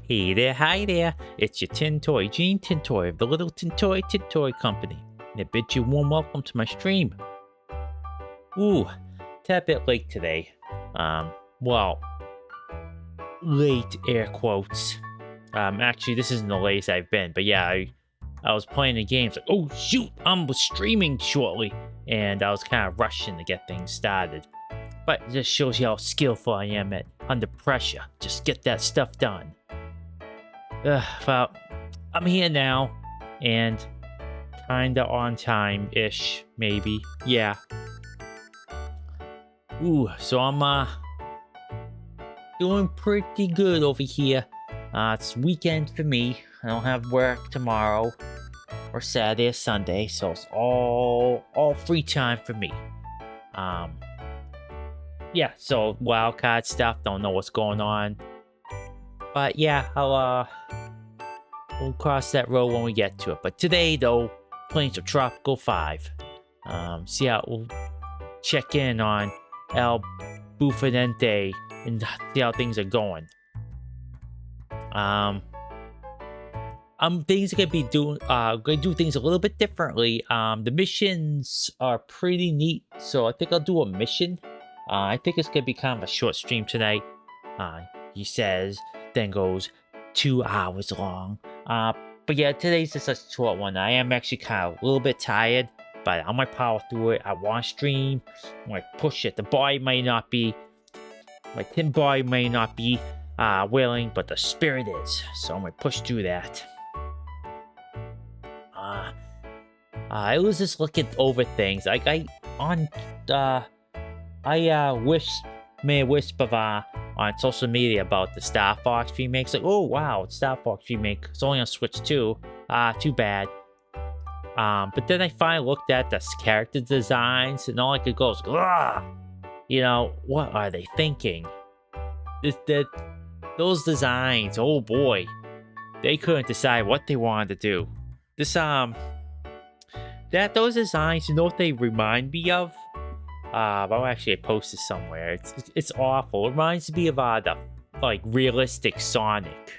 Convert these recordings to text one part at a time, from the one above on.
Hey there, hi there. It's your Eugenetintoy of the Little Tintoy Company. And I bid you a warm welcome to my stream. Ooh, tad bit late today. Well, late air quotes. Actually, this isn't the latest I've been, but yeah, I was playing the games like, oh shoot, I'm streaming shortly, and I was kind of rushing to get things started. But it just shows you how skillful I am under pressure. Just get that stuff done. Well, I'm here now, and kinda on time-ish, maybe. Yeah. Ooh, so I'm doing pretty good over here. It's weekend for me. I don't have work tomorrow, or Saturday or Sunday, so it's all free time for me. Yeah, so wildcard stuff, don't know what's going on. But yeah, we'll cross that road when we get to it. But today, though, playing some Tropico 5. See how we'll check in on El Boof and see how things are going. Things are gonna be gonna do things a little bit differently. The missions are pretty neat, so I think I'll do a mission. I think it's gonna be kind of a short stream tonight. He says, then goes 2 hours long. But yeah, today's just a short one. I am actually kind of a little bit tired, but I'm gonna power through it. I want to stream. I'm gonna push it. The body may not be, my tin body may not be willing, but the spirit is. So I'm gonna push through that. I was just looking over things. Like I made a whisper on social media about the Star Fox remakes. Like, oh wow, it's Star Fox remake. It's only on Switch 2. Too bad. But then I finally looked at the character designs, and all I could go is, ugh! You know, what are they thinking? Those designs, oh boy, they couldn't decide what they wanted to do. Those designs, you know what they remind me of? I'll actually post it somewhere. It's awful. It reminds me of the realistic Sonic.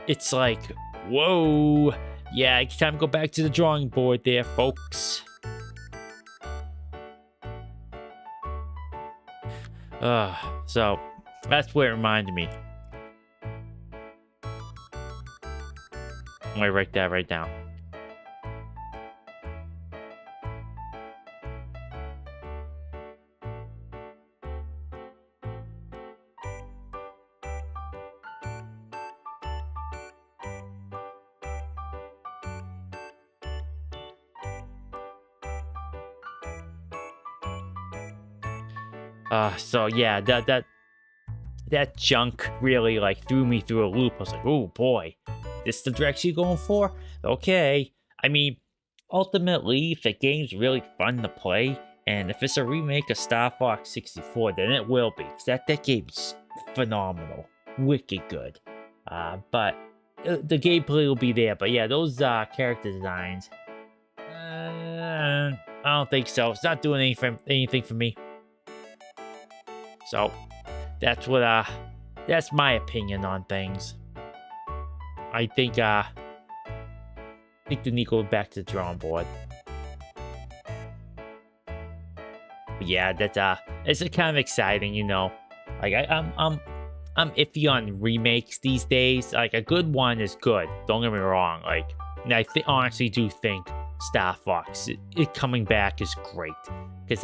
It's like, whoa, yeah, it's time to go back to the drawing board there, folks. So that's what it reminded me. I'm gonna write that right down. So yeah, that junk really threw me through a loop. I was like, oh boy, this is the direction you're going for? Okay. I mean, ultimately, if the game's really fun to play, and if it's a remake of Star Fox 64, then it will be. Cause that game's phenomenal. Wicked good. But the gameplay will be there. But yeah, those character designs, I don't think so. It's not doing anything for me. So that's that's my opinion on things. I think they need to go back to the drawing board. But yeah, it's kind of exciting, you know. Like I'm iffy on remakes these days. Like a good one is good. Don't get me wrong. Like, and I honestly do think Star Fox it coming back is great because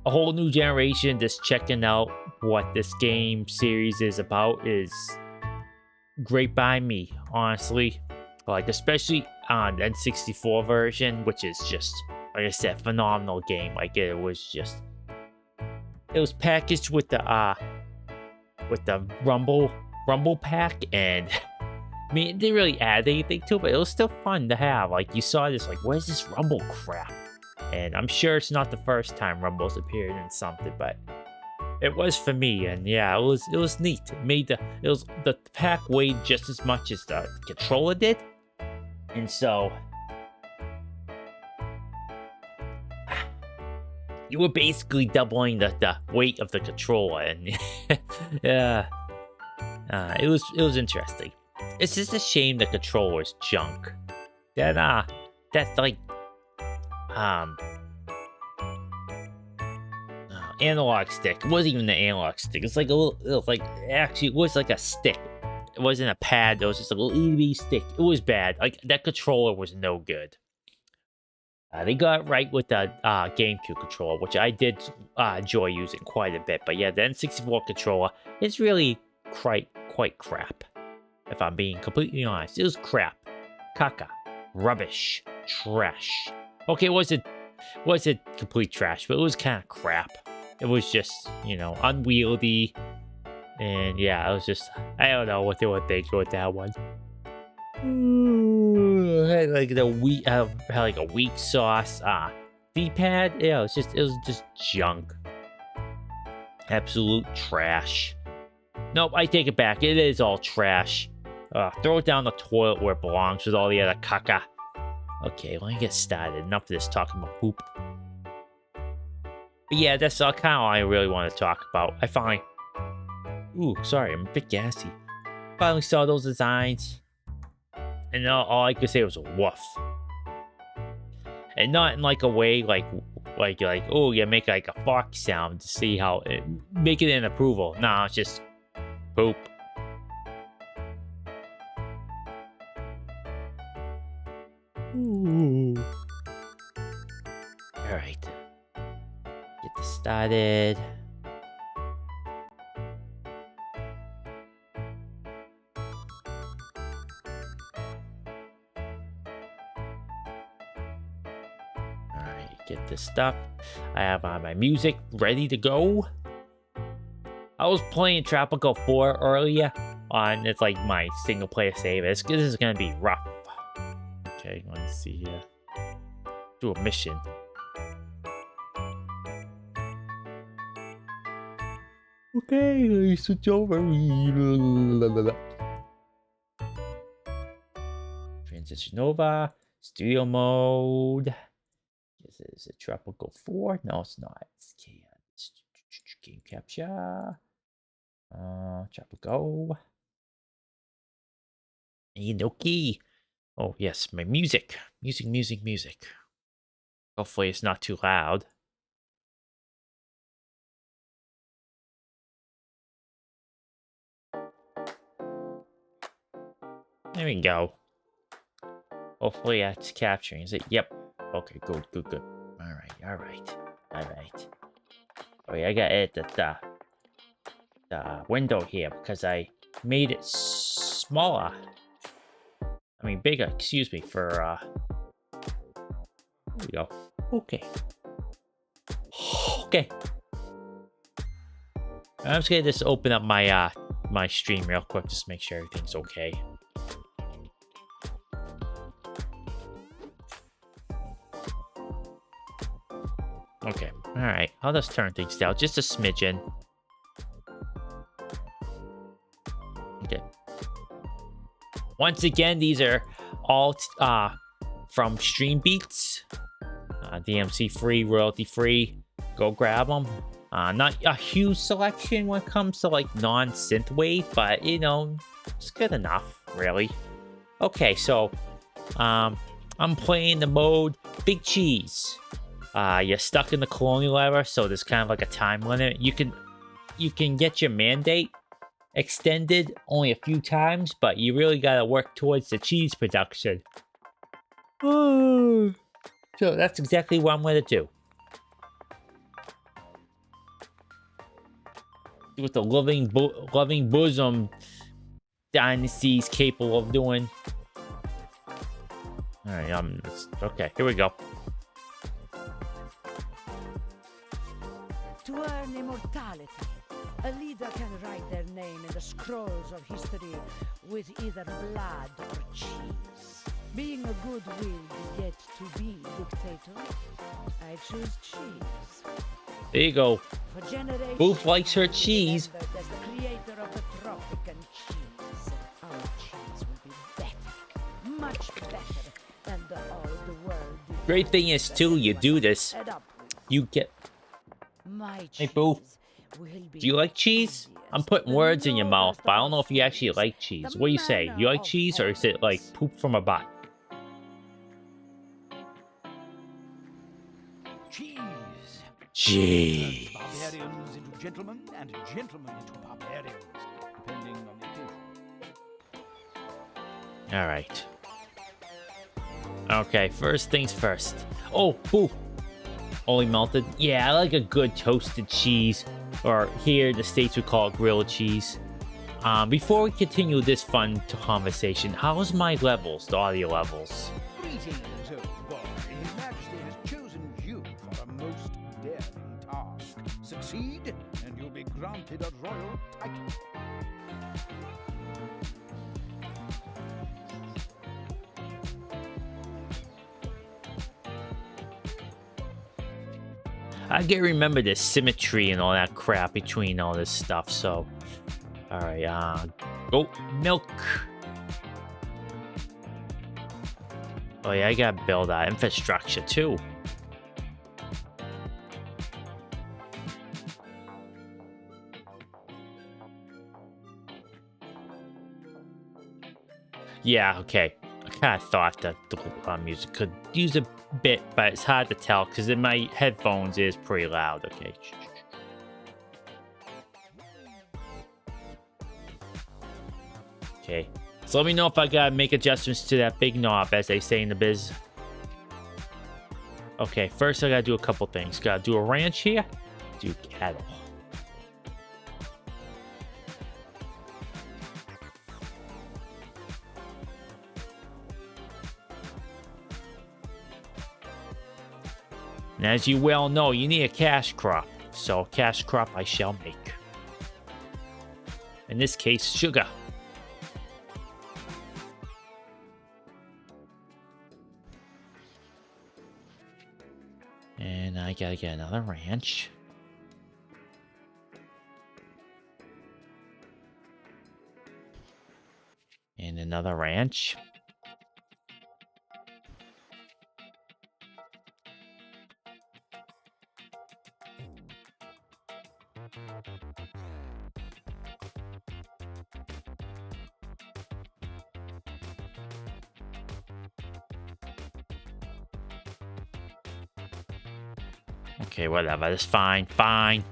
a whole new generation just checking out what this game series is about is great by me, honestly. Like, especially on the N64 version, which is just, like I said, phenomenal game. Like, it was packaged with the Rumble pack, and I mean, it didn't really add anything to it, but it was still fun to have. Like, you saw this, like, where's this Rumble crap? And I'm sure it's not the first time Rumble's appeared in something, but it was for me. And yeah, it was neat. The pack weighed just as much as the controller did, and so you were basically doubling the weight of the controller, and yeah, it was interesting. It's just a shame the controller is junk. That's like analog stick. It wasn't even the analog stick. It's like a little, it was like actually it was like a stick. It wasn't a pad. It was just a little EV stick. It was bad. Like that controller was no good. They got it right with the GameCube controller, which I did enjoy using quite a bit. But yeah, the N64 controller is really quite crap. If I'm being completely honest, it was crap, caca, rubbish, trash. Okay, it wasn't complete trash, but it was kind of crap. It was just, you know, unwieldy, and yeah, it was just, I don't know what they were thinking with that one. Had like had like a weak sauce. D-pad, yeah, it was just junk. Absolute trash. Nope, I take it back. It is all trash. Throw it down the toilet where it belongs with all the other caca. Okay, let me get started. Enough of this talking about poop. But yeah, that's kind of all I really want to talk about. I finally... Ooh, sorry, I'm a bit gassy. Finally saw those designs. And all I could say was woof. And not in like a way like oh, you make like a fox sound to see how it... Make it an approval. Nah, it's just... poop. Ooh. Alright. Get this started. Alright, get this stuff. I have my music ready to go. I was playing Tropico 4 earlier on, it's like my single player save. This is gonna be rough. Okay, let's see here. Do a mission. Okay, let's switch over. Transition over. Studio mode. Is it Tropico 4? No, it's not. It's game capture. Tropico. Enoki. Oh, yes, my music. Music. Hopefully it's not too loud. There we go. Hopefully that's capturing. Is it? Yep. Okay, good. Alright. Oh yeah, I gotta edit the window here because I made it smaller. I mean, bigger, excuse me, for, there we go. Okay. I'm just gonna just open up my, my stream real quick, just to make sure everything's okay. Okay, alright. I'll just turn things down, just a smidgen. Okay. Once again, these are all from Stream Beats. DMC free, royalty free. Go grab them. Not a huge selection when it comes to like non-synthwave, but you know, it's good enough, really. Okay, so I'm playing the mode Big Cheese. You're stuck in the colonial era, so there's kind of like a time limit. You can get your mandate extended only a few times, but you really gotta work towards the cheese production. So that's exactly what I'm gonna do. What the loving bosom dynasty is capable of doing. All right, okay, here we go. To earn immortality, a leader can write their name in the scrolls of history with either blood or cheese. Being a goodwill yet to be dictator, I choose cheese. There you go. For generations, Boof likes her cheese. As the creator of the Tropican cheese, our cheese will be better, much better than all the world. Great thing is too, you do this, you get My Hey, Boof. cheese will be Do you like cheese? I'm easiest, putting the words in your mouth, noblest but I of don't know if you actually affairs, like cheese. the What do you say? You manner like of cheese, or is it like heavens. poop from a butt? Cheese. Cheese. Barbarians into gentlemen and gentlemen into barbarians, depending on the occasion. Alright. Okay, first things first. Oh, Boof. Only melted? Yeah, I like a good toasted cheese. Or here in the States we call it grilled cheese. Before we continue this fun conversation, how's my levels, the audio levels? Greetings, old boy. His Majesty has chosen you for a most daring task. Succeed, and you'll be granted a royal title. I gotta remember the symmetry and all that crap between all this stuff, so... Alright, oh, milk! Oh yeah, I gotta build that infrastructure too. Yeah, okay. I kind of thought that the music could use a bit, but it's hard to tell because in my headphones it is pretty loud. Okay. Okay. So let me know if I gotta make adjustments to that big knob, as they say in the biz. Okay, first I gotta do a couple things. Gotta do a ranch here. Do cattle. And as you well know, you need a cash crop. So cash crop I shall make. In this case, sugar. And I gotta get another ranch. And another ranch. Okay, whatever. That's fine. Fine.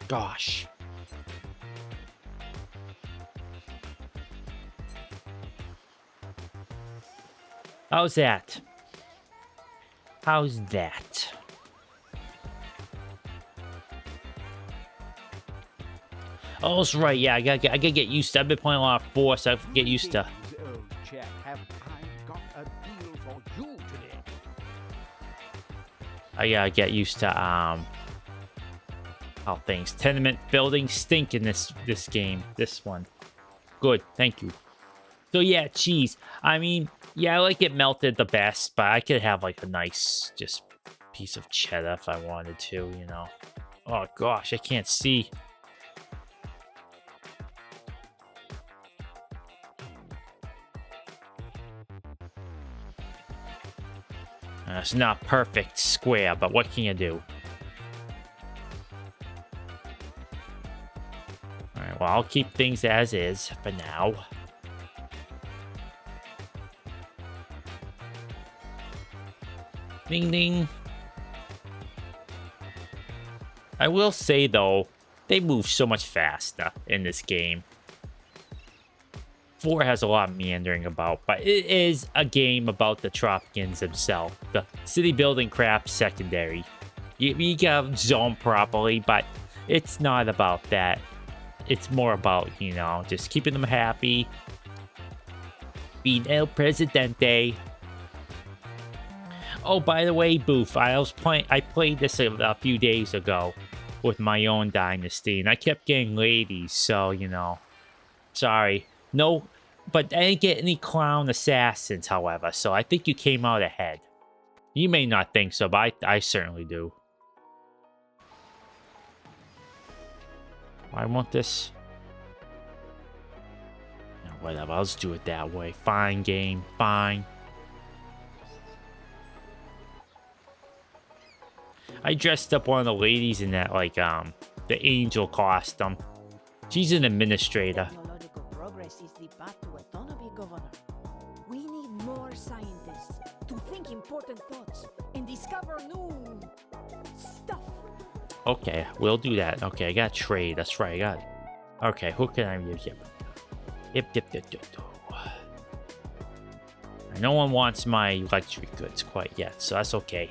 Gosh. How's that? How's that? Oh, that's right. Yeah, I gotta get used to. I've been playing a lot of Force. So I have to get used to. Greetings, old chap. Have I got a deal for you today? I gotta get used to how things tenement buildings stink in this game. This one. Good, thank you. So yeah, cheese. I mean, yeah, I like it melted the best, but I could have like a nice just piece of cheddar if I wanted to, you know. Oh gosh, I can't see. It's not perfect square, but what can you do? Alright, well, I'll keep things as is for now. Ding ding. I will say, though, they move so much faster in this game. 4 has a lot of meandering about, but it is a game about the Tropicans themselves. The city building crap secondary. You gotta zone properly, but it's not about that. It's more about, you know, just keeping them happy. Being El Presidente. Oh, by the way, Boof, I played this a few days ago with my own dynasty, and I kept getting ladies, so, you know. Sorry. No, but I didn't get any clown assassins, however, so I think you came out ahead. You may not think so, but I certainly do. I want this. No, whatever, I'll just do it that way. Fine, game, fine. I dressed up one of the ladies in that, like, the angel costume. She's an administrator. Technological progress is the path to autonomy, Governor. We need more scientists to think important thoughts and discover new stuff. Okay, we'll do that. Okay, I got trade. That's right, I got it. Okay, who can I use? Yep. No one wants my luxury goods quite yet, so that's okay.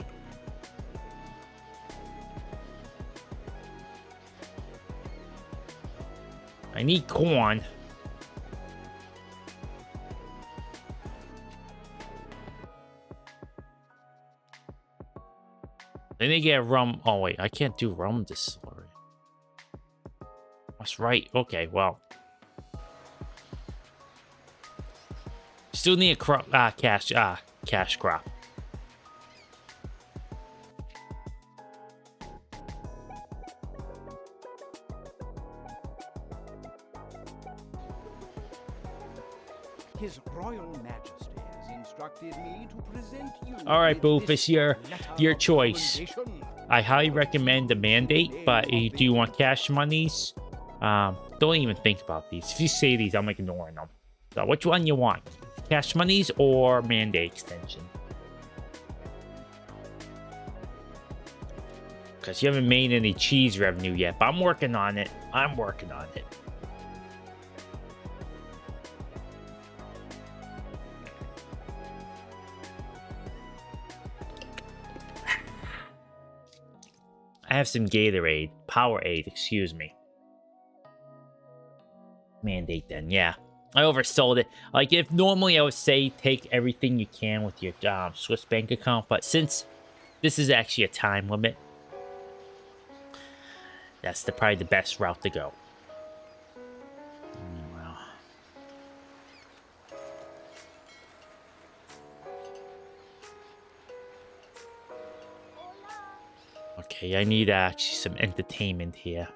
I need corn. Then they get rum. Oh, wait. I can't do rum distillery. That's right. Okay, well. Still need a crop, cash crop. His Royal Majesty has instructed me to present you. All right, with Boof, this it's your letter of choice. recommendation. I highly recommend the mandate, but if you do want cash monies, don't even think about these. If you say these, I'm ignoring them. So which one you want? Cash monies or mandate extension? Because you haven't made any cheese revenue yet, but I'm working on it. I'm working on it. I have some Gatorade. Powerade, excuse me. Mandate then, yeah. I oversold it. Like, if normally I would say take everything you can with your Swiss bank account, but since this is actually a time limit, that's probably the best route to go. Well. Okay, I need actually some entertainment here.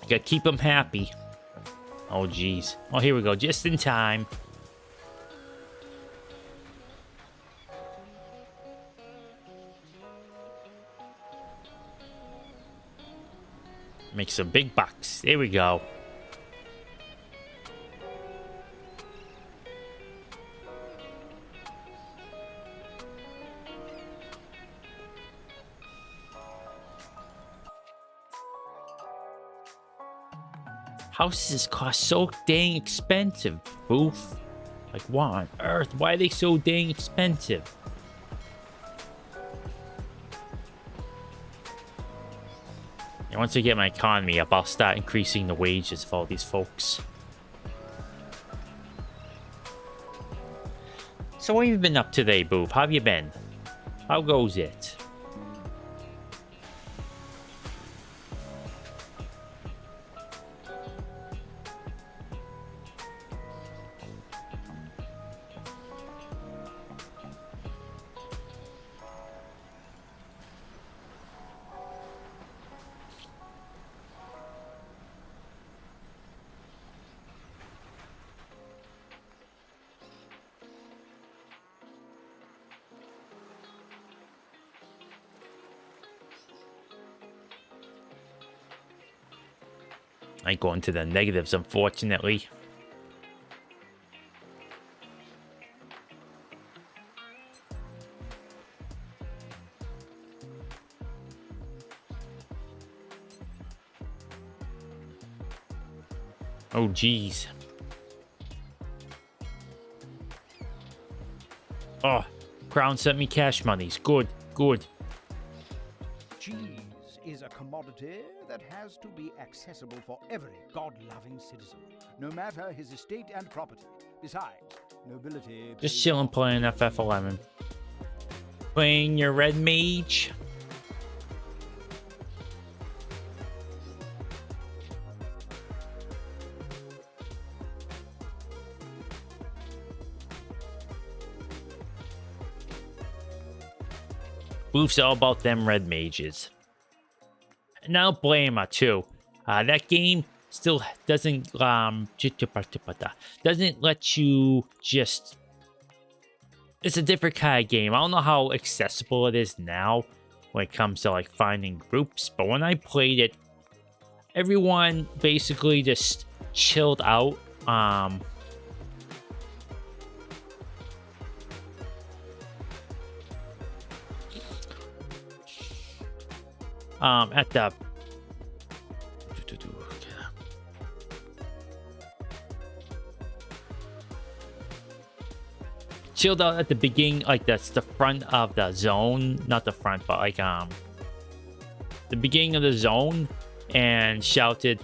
Gotta keep them happy. Oh, geez. Oh, here we go. Just in time. Make some big bucks. There we go. Houses cost so dang expensive, Boof. Like, what on earth? Why are they so dang expensive? And once I get my economy up, I'll start increasing the wages for all these folks. So what have you been up to today, Boof? How have you been? How goes it? I go into the negatives, unfortunately. Oh, geez. Oh, Crown sent me cash monies. Good, good. Cheese is a commodity that has to be accessible for every God-loving citizen, no matter his estate and property. Besides, nobility... Just chilling playing FF11. Playing your red mage. Boof's all about them red mages. And I don't blame her too. That game still doesn't let you just. It's a different kind of game. I don't know how accessible it is now when it comes to like finding groups, but when I played it, everyone basically just chilled out. At the chilled out at the beginning, like that's the front of the zone, not the front, but like the beginning of the zone, and shouted,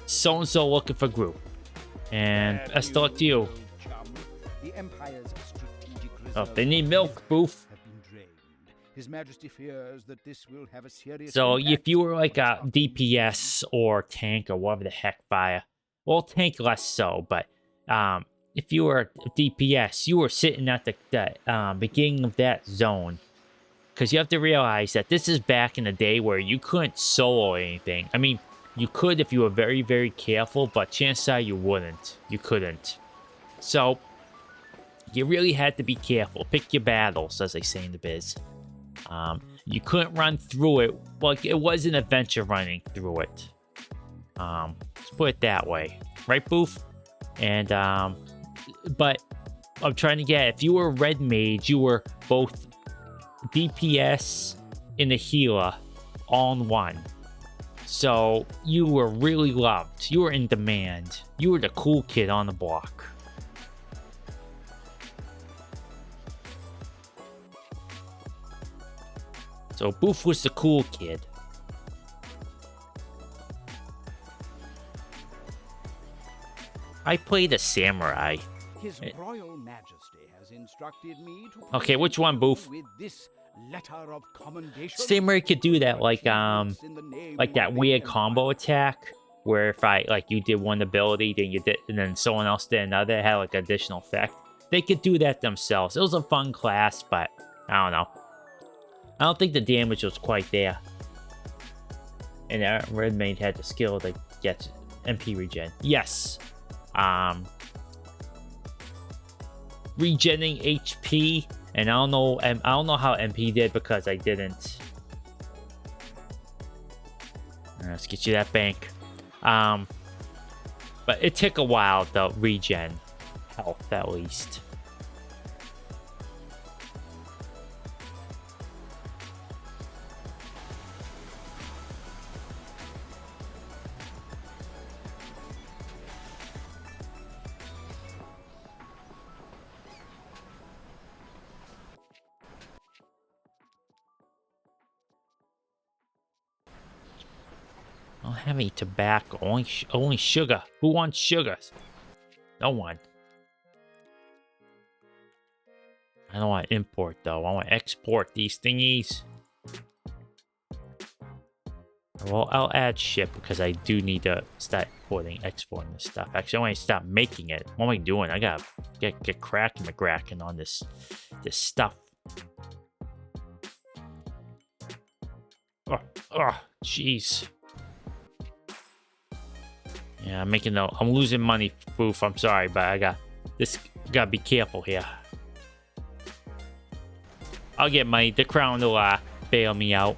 "So and so looking for group," and best of luck to you. The Empire's strategic Oh, they need milk, Boof. have been drained. His Majesty fears that this will have a serious So impact if you were like a on DPS or tank or whatever the heck fire, well, tank less so, but if you were a DPS, you were sitting at the beginning of that zone. Because you have to realize that this is back in the day where you couldn't solo anything. I mean, you could if you were very, very careful, but chances are you wouldn't. You couldn't. So, you really had to be careful. Pick your battles, as they say in the biz. You couldn't run through it. Well, it was an adventure running through it. Let's put it that way. Right, Boof? And, but I'm trying to get, if you were a red mage, you were both DPS and a healer all in one. So you were really loved. You were in demand. You were the cool kid on the block. So Boof was the cool kid. I played a samurai. His Royal Majesty has instructed me to Okay, which one, Boof? with this letter of commendation. Samurai could do that, like that weird combo attack, where if you did one ability, then you did, and then someone else did another, it had like additional effect. They could do that themselves. It was a fun class, but I don't know. I don't think the damage was quite there. And Red Mage had the skill to get MP regen. Yes. Regenning HP, and I don't know how MP did because I didn't. Let's get you that bank. But it took a while to regen health at least. I don't have any tobacco, only sugar. Who wants sugar? No one. I don't want to import though. I want to export these thingies. Well, I'll add ship because I do need to start exporting this stuff. Actually, I want to stop making it. What am I doing? I gotta get cracking McGrackin on this stuff. Oh, jeez. Yeah, I'm losing money, Boof. I'm sorry, but gotta be careful here. I'll get money. The crown will bail me out.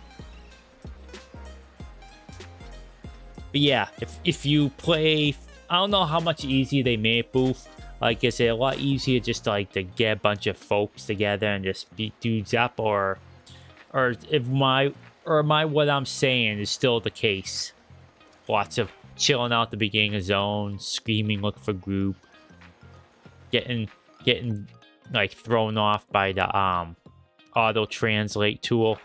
But yeah, if you play, I don't know how much easier they made it, Boof. Like, is it a lot easier just to get a bunch of folks together and just beat dudes up, or what I'm saying is still the case? Lots of chilling out the beginning of zone, screaming, look for group, getting thrown off by the auto translate tool.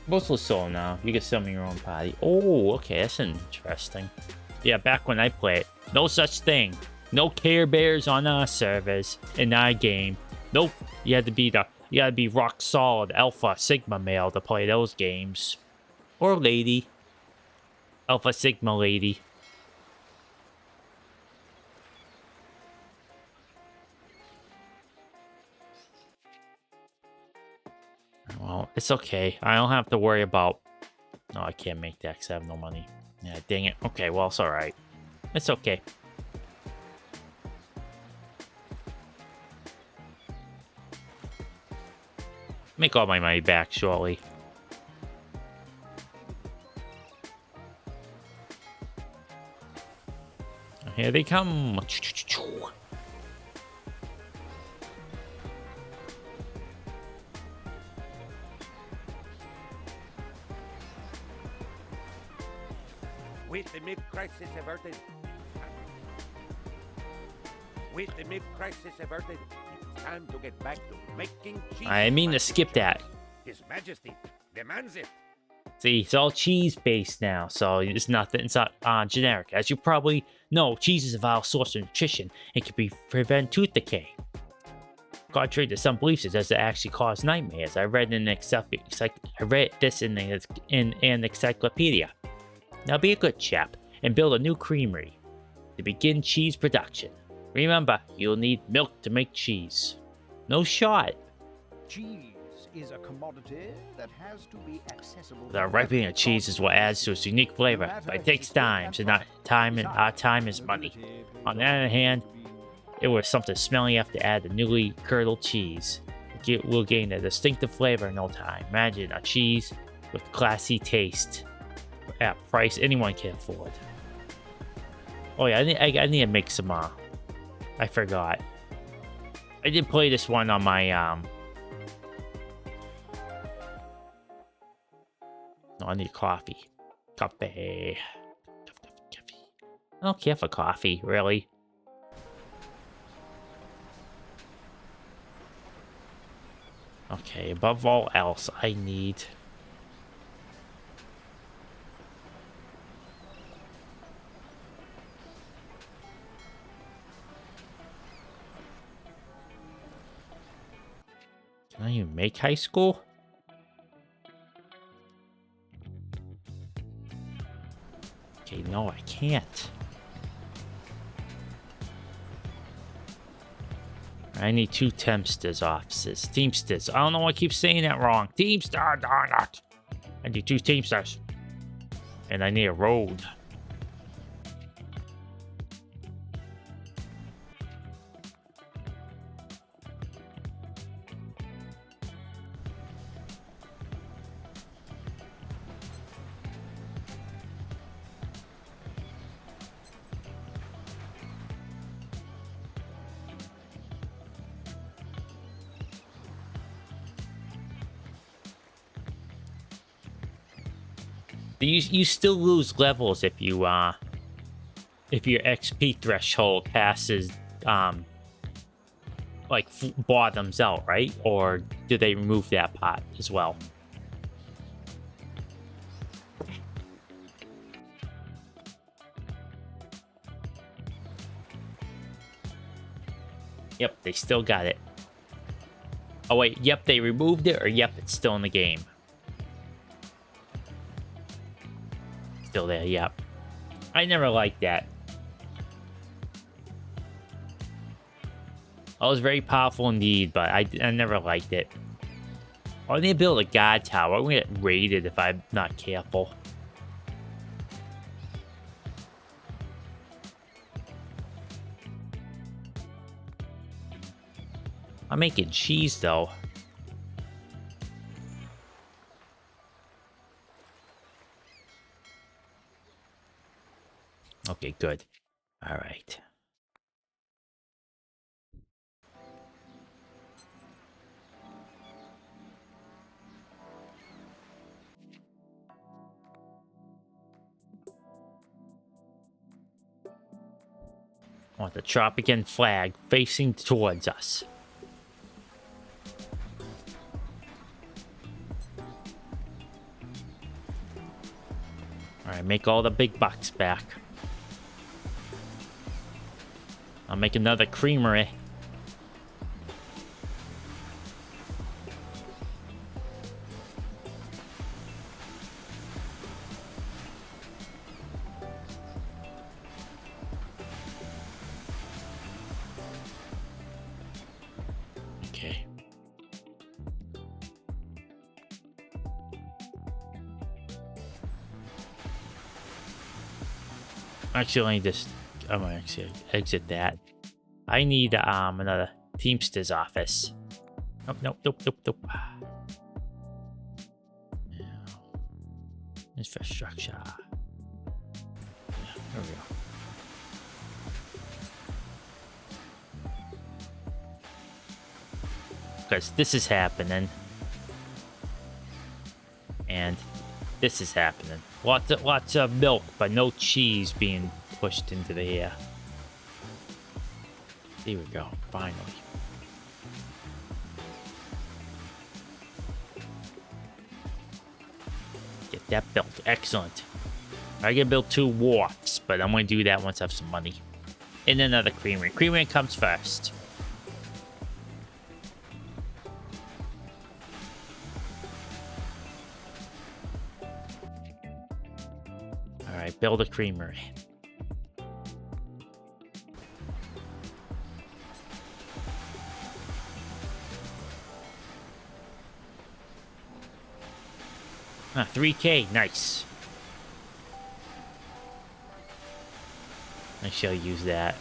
Mostly solo now. You can summon your own party. Oh, okay, that's interesting. Yeah, back when I played, no such thing. No Care Bears on our servers in our game. Nope. You had to be rock solid Alpha Sigma male to play those games. Or lady. Alpha Sigma lady. Well, it's okay. I don't have to worry about... No, I can't make that because I have no money. Yeah, dang it. Okay, well, it's alright. It's okay. Make all my money back shortly. Here they come. With the milk crisis averted. With the milk crisis averted, it's time to get back to making cheese. I mean to skip that. His Majesty demands it. See, it's all cheese based now, so it's not generic. As you probably know, cheese is a vital source of nutrition and can prevent tooth decay. Contrary to some beliefs, it doesn't actually cause nightmares. I read this in an encyclopedia. Now be a good chap and build a new creamery to begin cheese production. Remember, you'll need milk to make cheese. No shot. Cheese is a commodity that has to be accessible. The ripening of cheese is what adds to its unique flavor, but it takes time, so our time is money. On the other hand, it was something smelly enough to add the newly curdled cheese. We'll gain a distinctive flavor in no time. Imagine a cheese with classy taste at a price anyone can afford. Oh yeah, I need to make some, I forgot. I did play this one on my, No, I need coffee. Coffee. I don't care for coffee, really. Okay, above all else, I need... Can I even make high school? Okay, no, I can't. I need 2 Teamsters offices. Teamsters. I don't know why I keep saying that wrong. Teamster, darn it. I need 2 Teamsters. And I need a road. You still lose levels if you if your XP threshold passes like bottoms out, right? Or do they remove that part as well? Yep, they still got it. Oh wait, yep, they removed it, or yep, it's still in the game. Still there, yep. I never liked that. I was very powerful indeed, but I never liked it. I need to build a god tower. I'm gonna get raided if I'm not careful. I'm making cheese though. Okay, good. All right. I want the Tropican flag facing towards us. Alright, make all the big bucks back. I'll make another creamery. Okay. Actually, let me just... I'm gonna actually exit that. I need another Teamster's office. Nope. Yeah. Infrastructure. Yeah, there we go. Because this is happening. And this is happening. Lots of milk, but no cheese being pushed into the air. There we go, finally. Get that built, excellent. I can build 2 wharfs, but I'm gonna do that once I have some money. And another creamery. Creamery comes first. Alright, build a creamery. Ah, 3K, nice. I shall use that.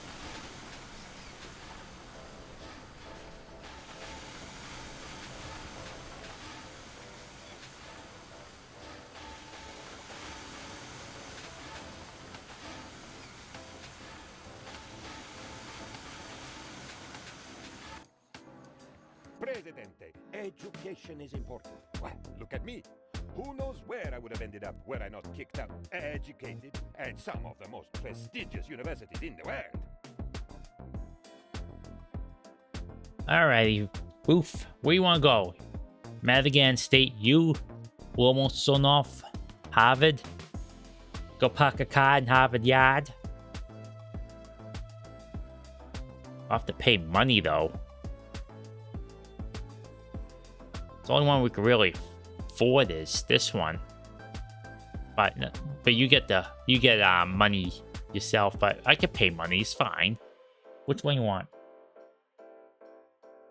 Presidente, education is important. Well, look at me. Who knows where I would have ended up were I not kicked out, educated, at some of the most prestigious universities in the world. Alrighty, Boof, where you wanna go? Madigan State U, Lomonosov, Harvard. Go park a car in Harvard Yard. I'll have to pay money though. The only one we can really afford is this one. But you get money yourself. But I can pay money. It's fine. Which one you want?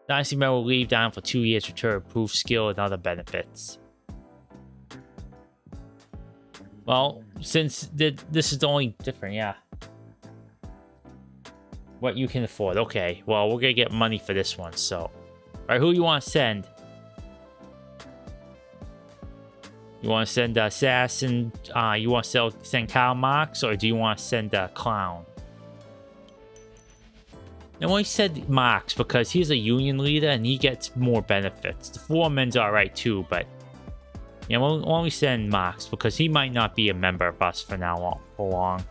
Dynasty member will leave down for 2 years. Return improved skill and other benefits. Well, since this is the only different, yeah. What you can afford. Okay. Well, we're gonna get money for this one. So, all right, who you want to send? You want to send Assassin? You want to send Karl Marx, or do you want to send Clown? I only said Marx because he's a union leader and he gets more benefits. The foreman's alright too, but yeah, we'll only send Marx because he might not be a member of us for now for long. From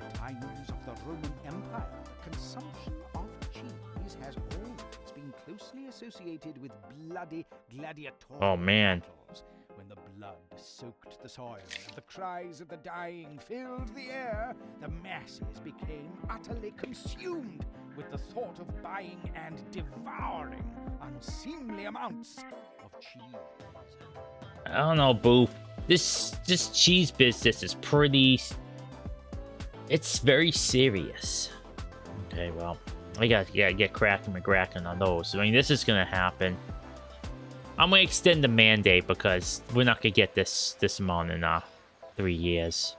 the times of the Roman Empire, the consumption of cheese has always been closely associated with bloody gladiatorial Oh man. battles. When the blood soaked the soil and the cries of the dying filled the air, the masses became utterly consumed with the thought of buying and devouring unseemly amounts of cheese. I don't know, Boo. This cheese business is pretty... It's very serious. Okay, well, I gotta get cracking on those. I mean, this is gonna happen. I'm gonna extend the mandate because we're not gonna get this amount in 3 years.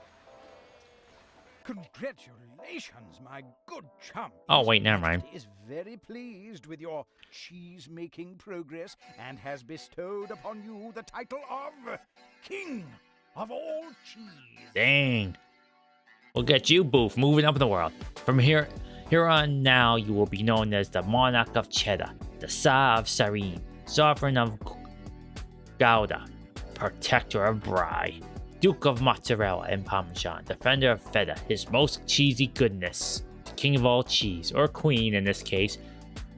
Congratulations, my good chum. Oh, His wait, never mind. Majesty is very pleased with your cheese-making progress and has bestowed upon you the title of King of all cheese. Dang. We'll get you, Boof, moving up in the world. From here on now, you will be known as the Monarch of Cheddar, the Tsar of Reen, Sovereign of Gouda, Protector of Brie, Duke of Mozzarella and Parmesan, Defender of Feta, his most cheesy goodness, the King of all cheese, or Queen in this case.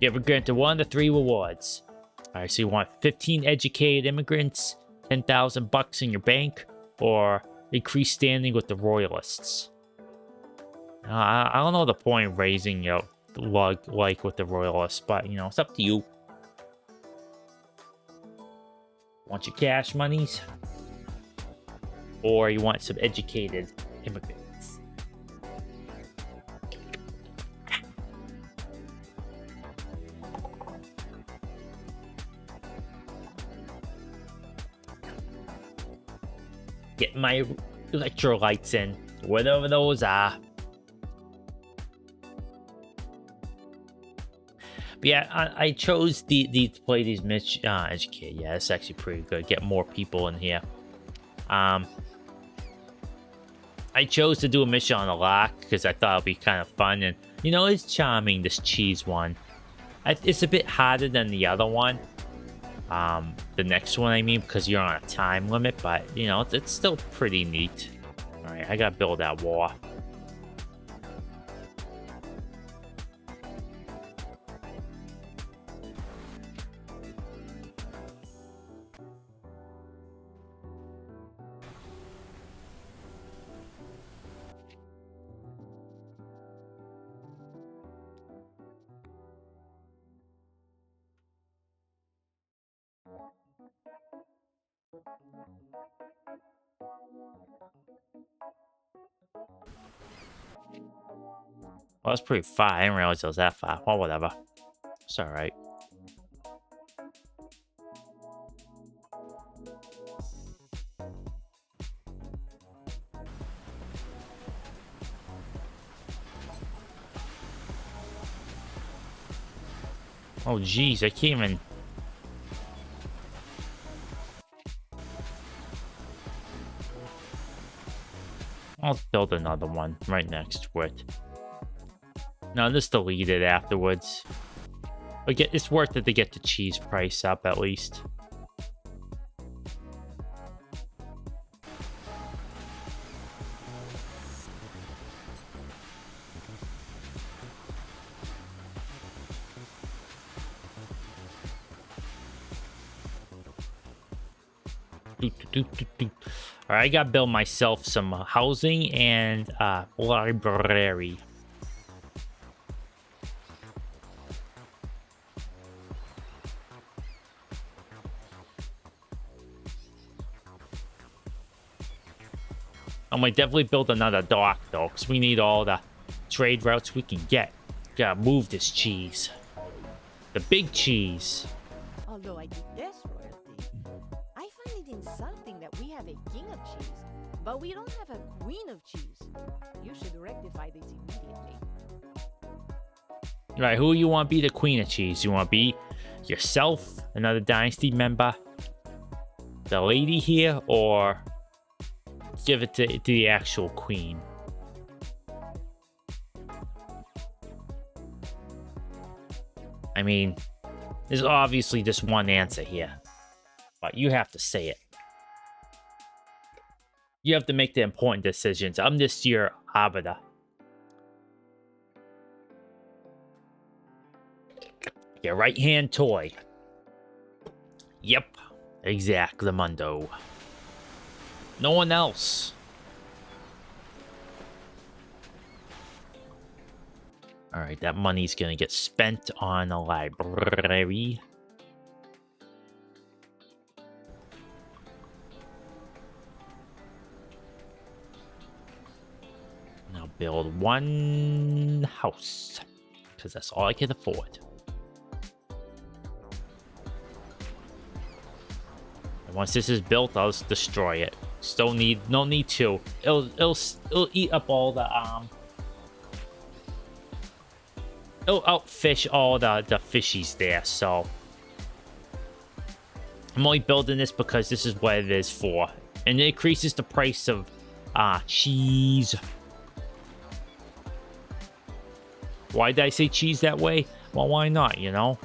You have granted one of the 3 rewards. Alright, so you want 15 educated immigrants, 10,000 bucks in your bank, or Increase standing with the royalists. I don't know the point of raising your like with the royalists, but you know, it's up to you. Want your cash monies? Or you want some educated immigrants? Get my electrolytes in, whatever those are. But yeah, I chose to play these educate. Yeah, it's actually pretty good. Get more people in here. I chose to do a mission on a lock because I thought it'd be kind of fun, and you know, it's charming, this cheese one. It's a bit harder than the other one. The next one, I mean, because you're on a time limit, but you know, it's still pretty neat. All right, I gotta build that wall. Well, that's pretty far. I didn't realize it was that far. Well, whatever. It's alright. Oh, jeez. I can't even... I'll build another one right next to it. No, just delete it afterwards. But it's worth it to get the cheese price up at least. Alright, I gotta build myself some housing and library. I might definitely build another dock though, because we need all the trade routes we can get. Gotta move this cheese. The big cheese. Although I detest royalty, I find it insulting that we have a king of cheese, but we don't have a queen of cheese. You should rectify this immediately. Alright, who you want to be the queen of cheese? You want to be yourself, another dynasty member, the lady here, or give it to the actual queen? I mean, there's obviously just one answer here, but you have to say it. You have to make the important decisions. I'm just your arbiter. Your right-hand toy. Yep, exactly, Mundo. No one else. Alright, that money's gonna get spent on a library. Now build one house, because that's all I can afford. And once this is built, I'll just destroy it. Still no need to. It'll eat up all the it'll outfish all the fishies there, so I'm only building this because this is what it is for. And it increases the price of cheese. Why did I say cheese that way? Well, why not, you know?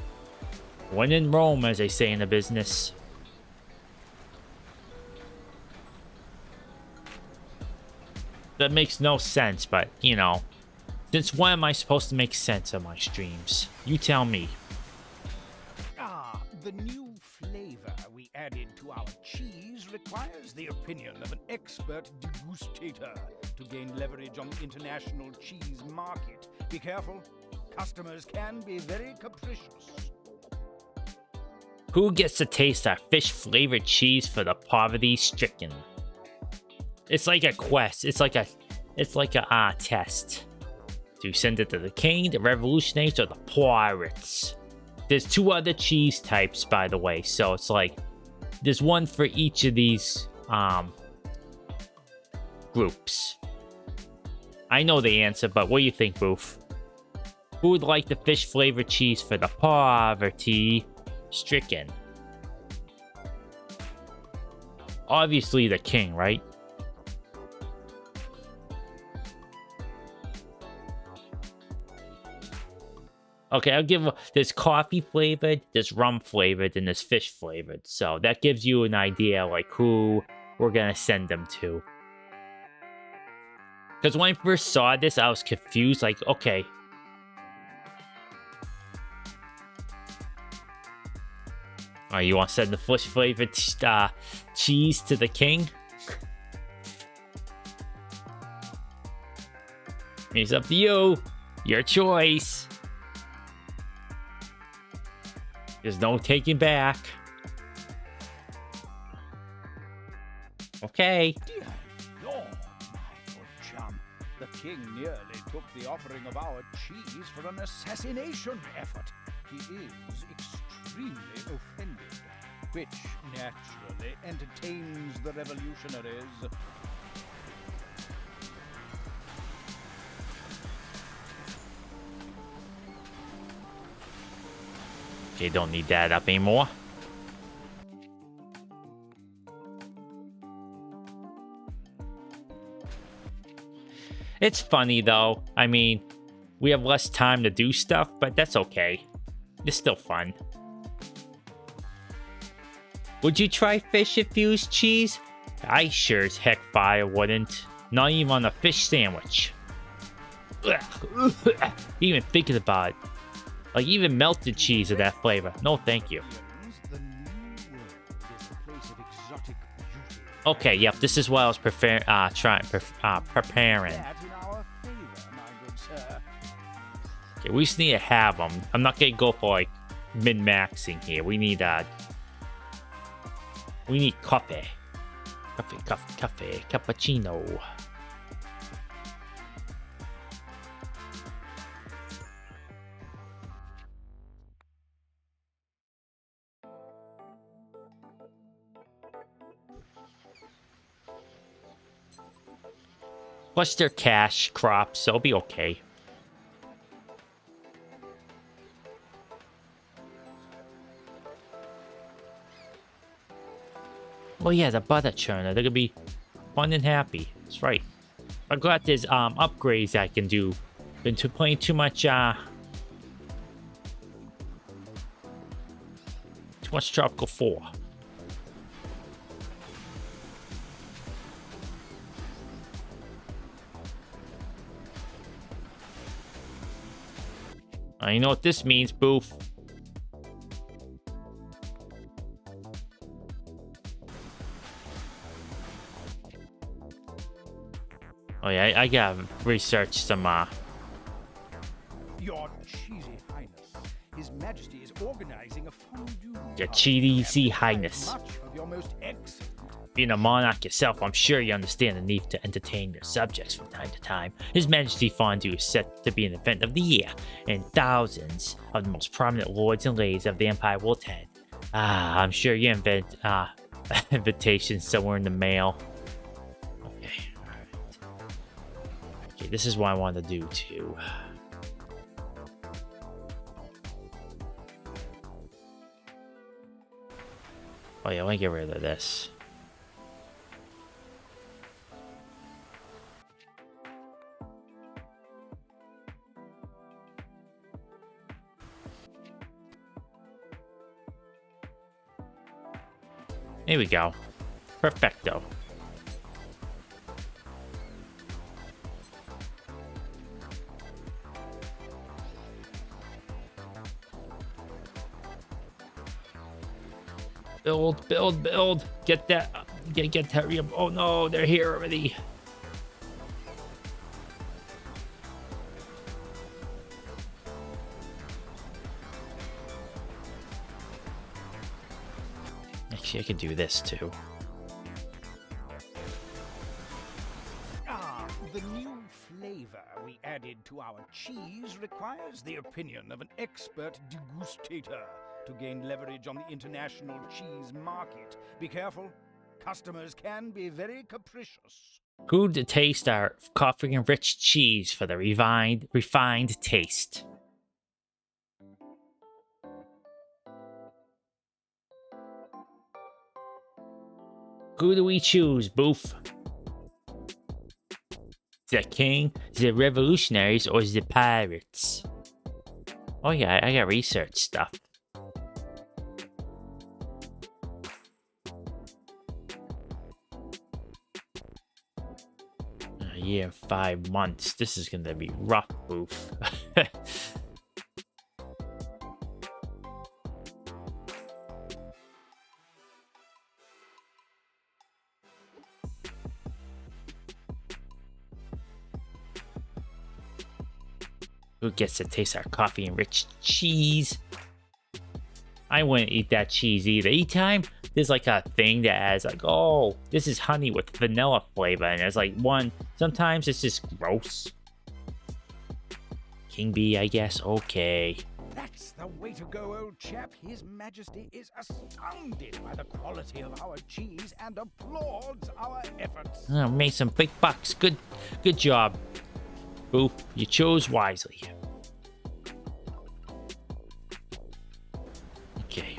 When in Rome, as they say in the business. That makes no sense, but, you know, since when am I supposed to make sense of my streams? You tell me. Ah, the new flavor we added to our cheese requires the opinion of an expert degustator to gain leverage on the international cheese market. Be careful, customers can be very capricious. Who gets to taste our fish-flavored cheese for the poverty-stricken? It's like a quest. It's like a test. Do you send it to the king, the revolutionaries, or the pirates? There's 2 other cheese types, by the way. So it's like there's one for each of these groups. I know the answer, but what do you think, Boof? Who would like the fish-flavored cheese for the poverty-stricken? Obviously the king, right? Okay, I'll give... There's coffee flavored, there's rum flavored, and there's fish flavored. So that gives you an idea, like, who we're gonna send them to. Because when I first saw this, I was confused. Like, okay. Alright, you want to send the fish flavored cheese to the king? It's up to you. Your choice. There's no taking back. Okay. Dear Lord, my good chum, the king nearly took the offering of our cheese for an assassination effort. He is extremely offended, which naturally entertains the revolutionaries. Okay, don't need that up anymore. It's funny though. I mean, we have less time to do stuff, but that's okay. It's still fun. Would you try fish-infused cheese? I sure as heck fire wouldn't. Not even on a fish sandwich. Even thinking about it. Like even melted cheese of that flavor. No, thank you. The new world is a place of exotic beauty. Okay, yep, this is what I was preparing. That in our favor, my good sir. Okay, we just need to have them. I'm not gonna go for like min-maxing here. We need coffee. Coffee, cappuccino. Plus their cash crops, so it'll be okay. Oh yeah, the butter churner. They're gonna be fun and happy. That's right. I'm glad there's upgrades I can do. Been playing too much Tropico 4. You know what this means, Boof. Oh yeah, I gotta research some Your cheesy highness, His Majesty is organizing a fondue. Your cheesy highness. Much of your most excellent. Being a monarch yourself, I'm sure you understand the need to entertain your subjects from time to time. His Majesty Fondue is set to be an event of the year, and thousands of the most prominent lords and ladies of the Empire will attend. I'm sure you invent invitations somewhere in the mail. Okay, alright. Okay, this is what I want to do too. Oh yeah, let me get rid of this. Here we go. Perfecto. Build, build, build. Get that. Get hurry up. Oh no, they're here already. Actually, I could do this too. The new flavor we added to our cheese requires the opinion of an expert degustator to gain leverage on the international cheese market. Be careful. Customers can be very capricious. Who to taste our coffee and rich cheese for the refined taste? Who do we choose, Boof? Is it king? Is it revolutionaries? Or is it pirates? Oh yeah, I got research stuff. A year and 5 months. This is gonna be rough, Boof. Who gets to taste our coffee and rich cheese? I wouldn't eat that cheese either. Anytime there's like a thing that has like, oh, this is honey with vanilla flavor, and there's like one, sometimes it's just gross. King bee, I guess. Okay. That's the way to go, old chap. His Majesty is astounded by the quality of our cheese and applauds our efforts. Oh, made some big bucks. Good job, Boof. You chose wisely. Okay.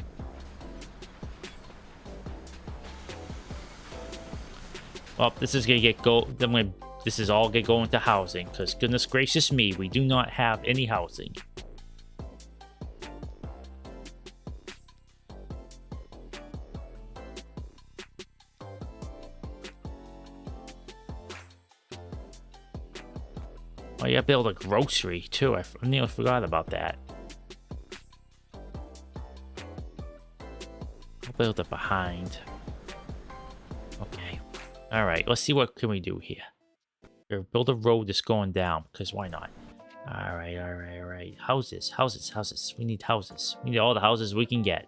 Well, this is gonna get this is all gonna go into housing, because goodness gracious me, we do not have any housing. Oh yeah, build a grocery too. I nearly forgot about that. I'll build it behind. Okay. Alright, let's see what can we do here. Here, build a road that's going down, because why not? Alright. Houses. We need houses. We need all the houses we can get.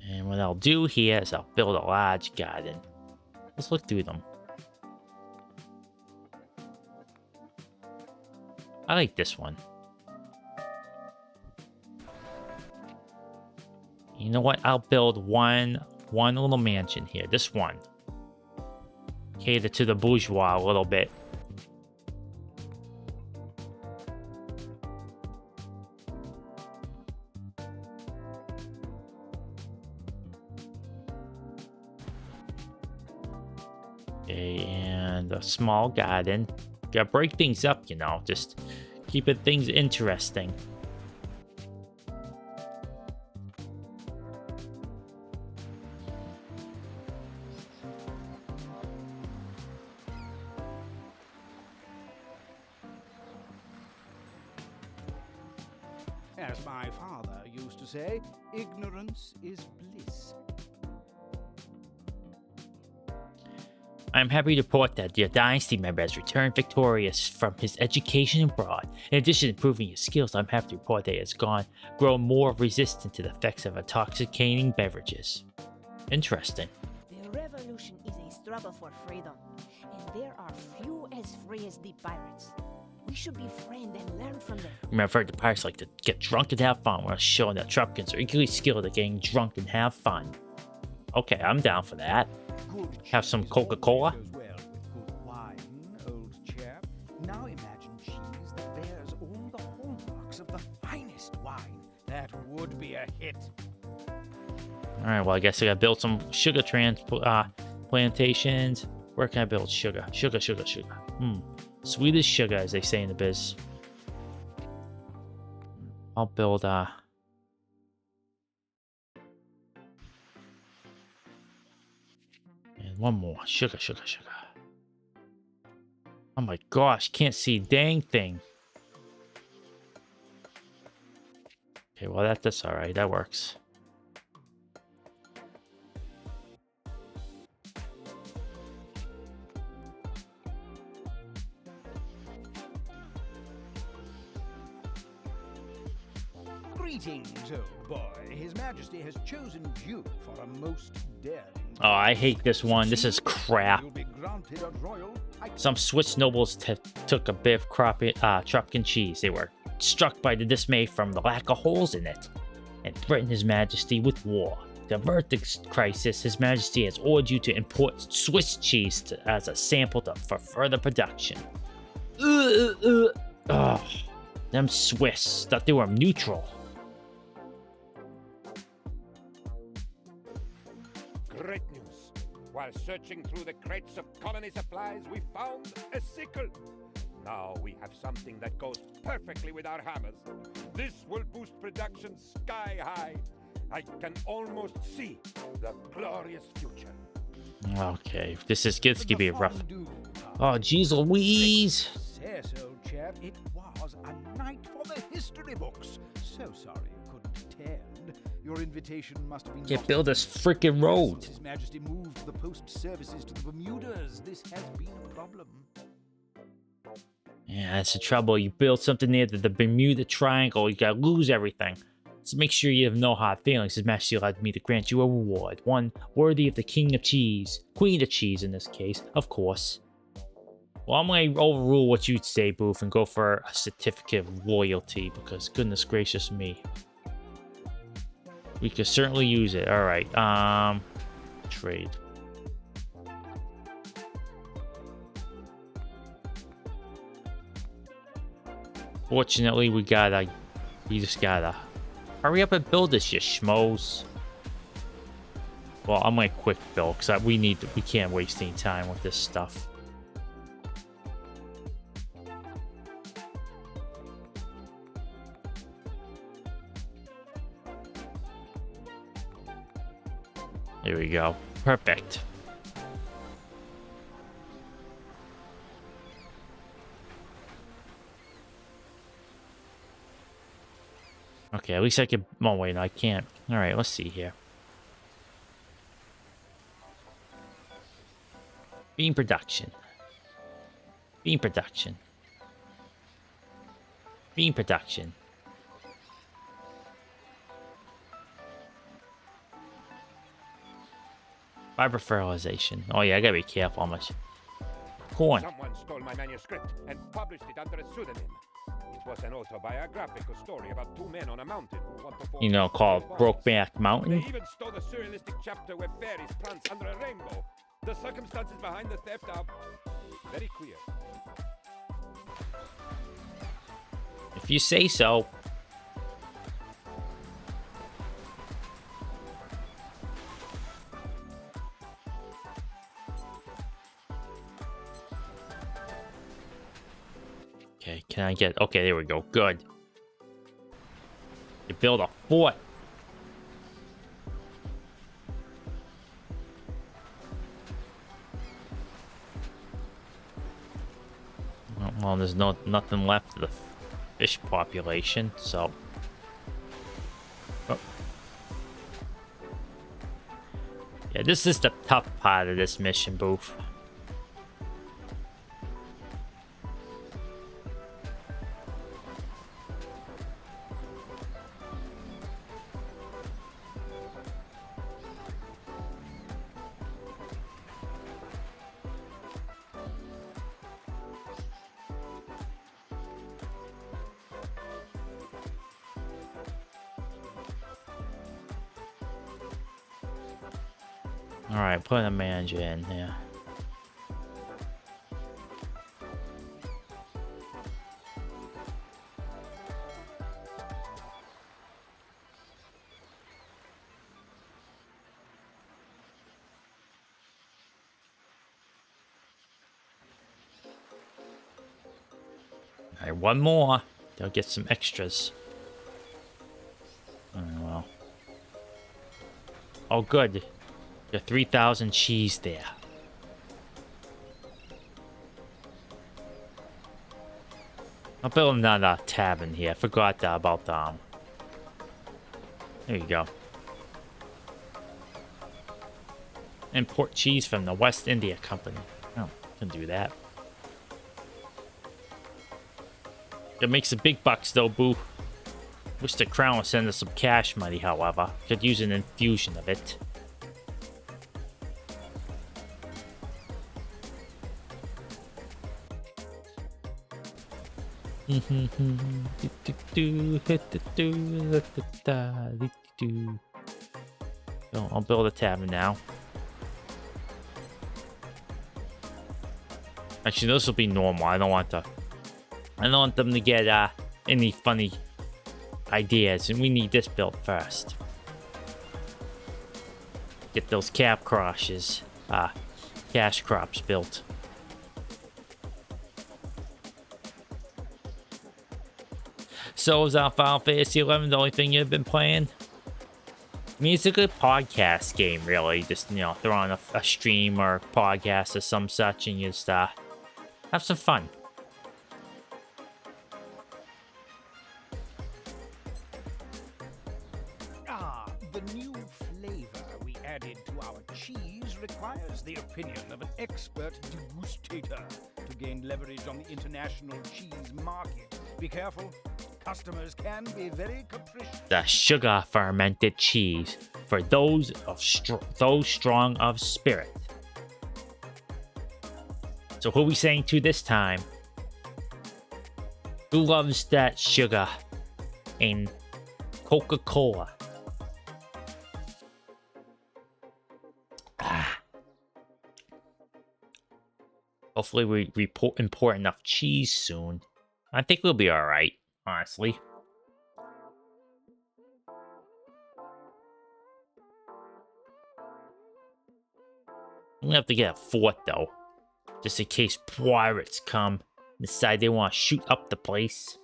And what I'll do here is I'll build a large garden. Let's look through them. I like this one. You know what? I'll build one little mansion here. This one. Cater to the bourgeois a little bit. Okay, and a small garden. Gotta break things up, you know. Just keeping things interesting. As my father used to say, ignorance is bliss. I'm happy to report that your dynasty member has returned victorious from his education abroad. In addition to improving his skills, I'm happy to report that he has grown more resistant to the effects of intoxicating beverages. Interesting. The revolution is a struggle for freedom, and there are few as free as the pirates. We should befriend and learn from them. Remember, I've heard the pirates like to get drunk and have fun. We're showing that Tropicans are equally skilled at getting drunk and have fun. Okay, I'm down for that. Good Have some cheese Coca-Cola? always goes well with good wine, old chap. Now imagine cheese that bears all the hallmarks of the finest wine. That would be a hit. Alright, well, I guess I gotta build some sugar plantations. Where can I build sugar? Sugar. Sweet as sugar, as they say in the biz. I'll build, and one more. Sugar. Oh my gosh, can't see a dang thing. Okay, well that's all right. That works. Greetings, old boy. His Majesty has chosen you for a most daring. Oh, I hate this one. This is crap. You'll be granted a royal title. Some Swiss nobles took a bit of Tropican cheese. They were struck by the dismay from the lack of holes in it and threatened His Majesty with war. To avert the crisis, His Majesty has ordered you to import Swiss cheese as a sample for further production. Ugh. Them Swiss thought they were neutral. Great news. While searching through the crates of colony supplies, we found a sickle. Now we have something that goes perfectly with our hammers. This will boost production sky high. I can almost see the glorious future. Okay, this could be rough. Oh, jeez Louise! Yes, old chap, it was a night for the history books. So sorry you couldn't attend. Your invitation must have been. Can't build this freaking road. His Majesty moved the post services to the Bermudas. This has been a problem. Yeah, that's the trouble. You build something near the Bermuda Triangle, you gotta lose everything. So make sure you have no hard feelings. His Majesty allowed me to grant you a reward, one worthy of the King of Cheese, Queen of Cheese in this case, of course. Well, I'm gonna overrule what you'd say, Boof, and go for a certificate of loyalty, because goodness gracious me. We could certainly use it. Alright, trade. Fortunately, we just gotta hurry up and build this, you schmoes. Well, I'm gonna quick build, because we can't waste any time with this stuff. Here we go. Perfect. Okay, at least I can... Oh, wait, no, I can't. Alright, let's see here. Bean production. Bean production. Bean production. Fiber fertilization. Oh yeah, I gotta be careful how much. Corn. Someone stole my manuscript and published it under a pseudonym. It was an autobiographical story about two men on a mountain who want to form. You know, called Brokeback Mountain. They even stole the surrealistic chapter where fairies prance under a rainbow. The circumstances behind the theft are very queer. If you say so. Okay, can I get... Okay, there we go. Good. You build a fort. Well, there's nothing left of the fish population, so... Oh. Yeah, this is the tough part of this mission, Boof. Alright, put a manager in here. Alright, one more. They'll get some extras. Oh, well. Oh, good. Got 3,000 cheese there. I'll build another tab in here. I forgot about There you go. Import cheese from the West India Company. Oh, can do that. It makes the big bucks though, Boo. Wish the crown would send us some cash money, however. Could use an infusion of it. So I'll build a tavern now. Actually, this will be normal. I don't want them to get any funny ideas, and we need this built first. Get those cash crops built. So is Final Fantasy 11 the only thing you've been playing? I mean, it's a good podcast game, really. Just, you know, throw on a stream or podcast or some such and just have some fun. The new flavor we added to our cheese requires the opinion of an expert degustator to gain leverage on the international cheese market. Be careful. Customers can be very capricious. The sugar fermented cheese for those strong of spirit. So who are we saying to this time? Who loves that sugar in Coca-Cola? Hopefully we import enough cheese soon. I think we'll be alright, honestly. I'm gonna have to get a fort though. Just in case pirates come and decide they want to shoot up the place.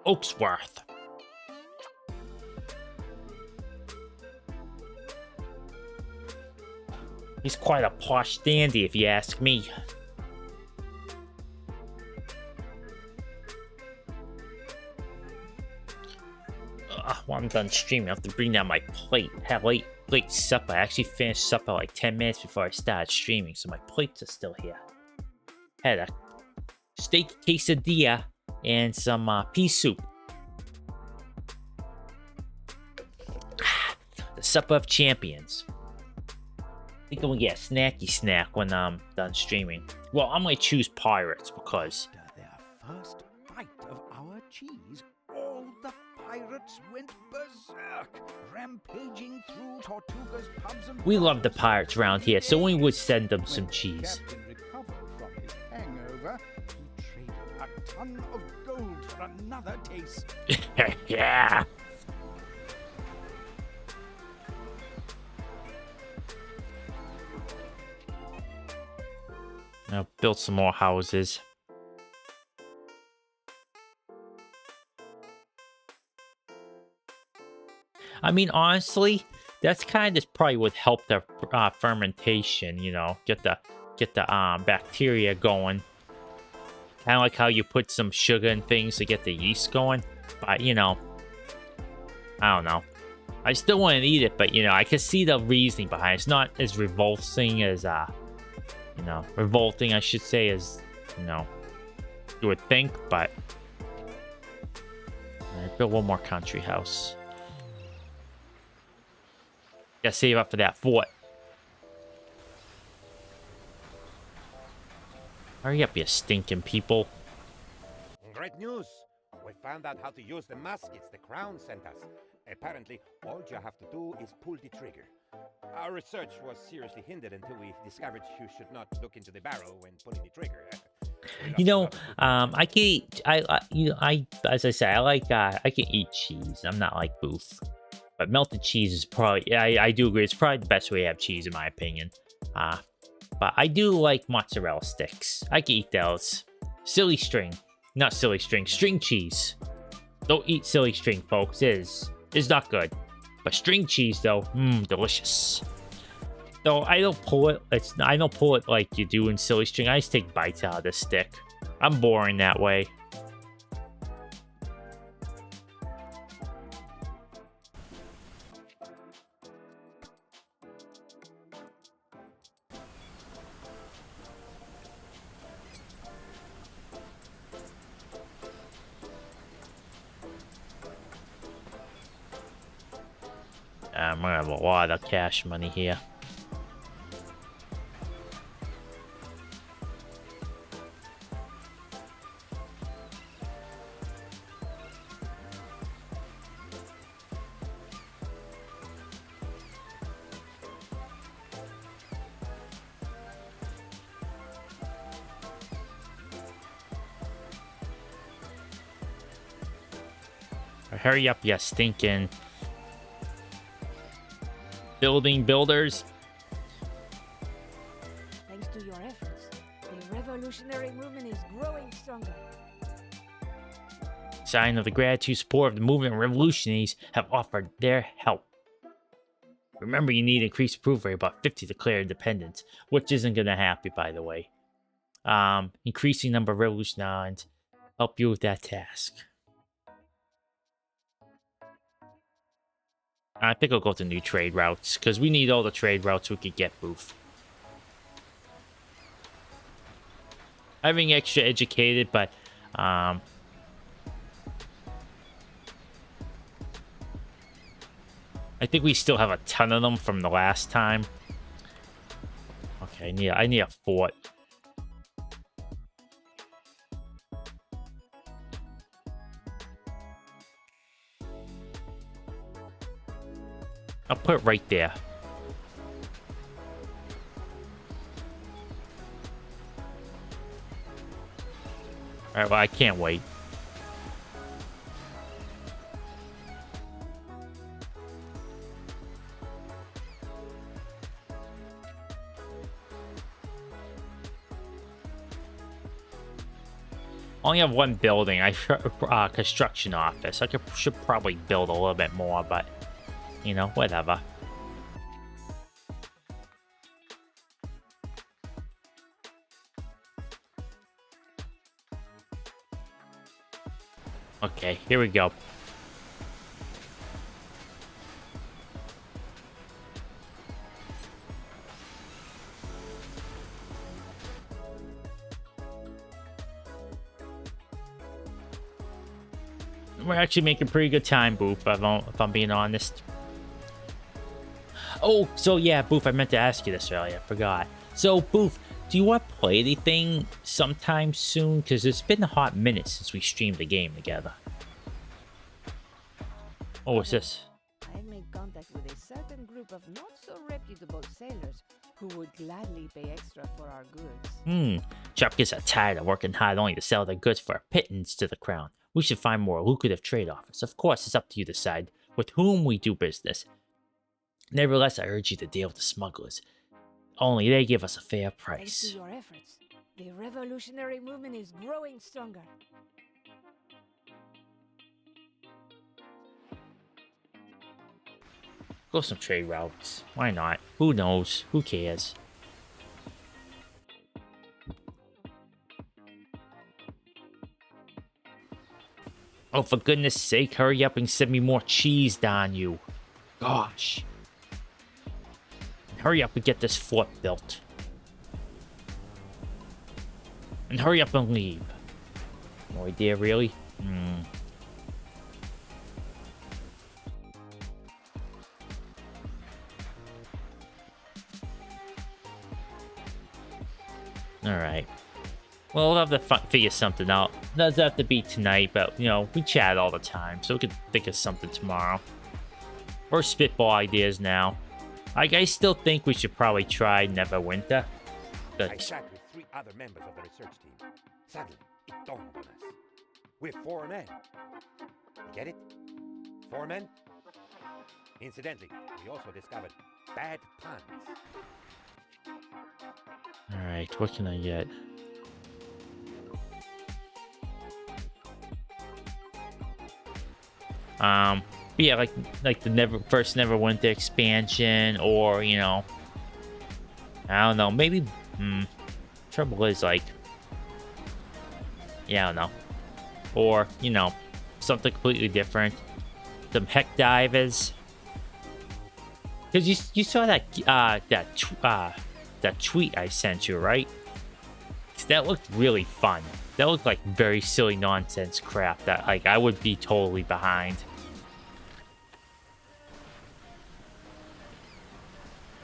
Oaksworth. He's quite a posh dandy, if you ask me. When I'm done streaming, I have to bring down my plate. Had late supper. I actually finished supper like 10 minutes before I started streaming, so my plates are still here. Had a steak quesadilla and some pea soup. The supper of champions. I think I'm gonna get a snacky snack when I'm done streaming. Well, I'm gonna choose pirates because After their first bite of our cheese, all the pirates went berserk, rampaging through Tortuga's pubs and we love the bars. pirates around here, so we would send them some When cheese. Captain recovered from his hangover, he traded a ton of gold for another taste. Yeah. Now build some more houses. I mean, honestly, that's kind of probably would help the fermentation. You know, get the bacteria going. Kind of like how you put some sugar and things to get the yeast going. But you know, I don't know. I still want to eat it, but you know, I can see the reasoning behind it. It's not as revolting as you know, revolting, I should say, as, you know, you would think, but... Alright, build one more country house. Gotta save up for that fort. Hurry up, you stinking people. Great news! We found out how to use the muskets the crown sent us. Apparently, all you have to do is pull the trigger. Our research was seriously hindered until we discovered you should not look into the barrel when pulling the trigger. You know, I can eat, as I say, I can eat cheese. I'm not like Boof. But melted cheese is probably, I do agree, it's probably the best way to have cheese in my opinion. But I do like mozzarella sticks. I can eat those. Silly string. Not silly string, string cheese. Don't eat silly string, folks. It is not good. But string cheese, though, delicious. Though I don't pull it. I don't pull it like you do in silly string. I just take bites out of the stick. I'm boring that way. I'm gonna have a lot of cash money here. Hurry up, you stinking building builders. Thanks to your efforts, the revolutionary movement is growing stronger. Sign of the gratitude support of the movement revolutionaries have offered their help. Remember, you need increased approval rate about 50 to declare independence, which isn't going to happen, by the way. Increasing number of revolutionaries help you with that task. I think I'll go to new trade routes, because we need all the trade routes we could get, Boof. I'm being extra educated, but I think we still have a ton of them from the last time. Okay, I need a fort. I'll put it right there. Alright, well, I can't wait. Only have one building. Construction office. I should probably build a little bit more, but you know, whatever. Okay, here we go. We're actually making pretty good time, Boof, if I'm being honest. Oh, so yeah, Boof, I meant to ask you this earlier. I forgot. So, Boof, do you want to play anything sometime soon? Because it's been a hot minute since we streamed the game together. Oh, what's this? I made contact with a certain group of not-so-reputable sailors who would gladly pay extra for our goods. Tropico's are tired of working hard only to sell their goods for a pittance to the crown. We should find more lucrative trade offers. Of course, it's up to you to decide with whom we do business. Nevertheless, I urge you to deal with the smugglers. Only they give us a fair price. Thanks to your efforts, the revolutionary movement is growing stronger. Go some trade routes. Why not? Who knows? Who cares? Oh, for goodness sake, hurry up and send me more cheese, darn you. Gosh. Hurry up and get this fort built. And hurry up and leave. No idea, really? Alright. Well, we'll have to figure something out. Doesn't have to be tonight, but, you know, we chat all the time, so we could think of something tomorrow. Or spitball ideas now. I still think we should probably try Neverwinter. I sat with 3 other members of the research team. Suddenly, it dawned on us. We're 4 men. Get it? 4 men? Incidentally, we also discovered bad puns. Alright, what can I get? Yeah, like the first Neverwinter expansion, or, you know, I don't know, maybe, trouble is, like, yeah, I don't know, or, you know, something completely different, some heck divers, because you saw that tweet I sent you, right? That looked really fun. That looked like very silly nonsense crap that, like, I would be totally behind.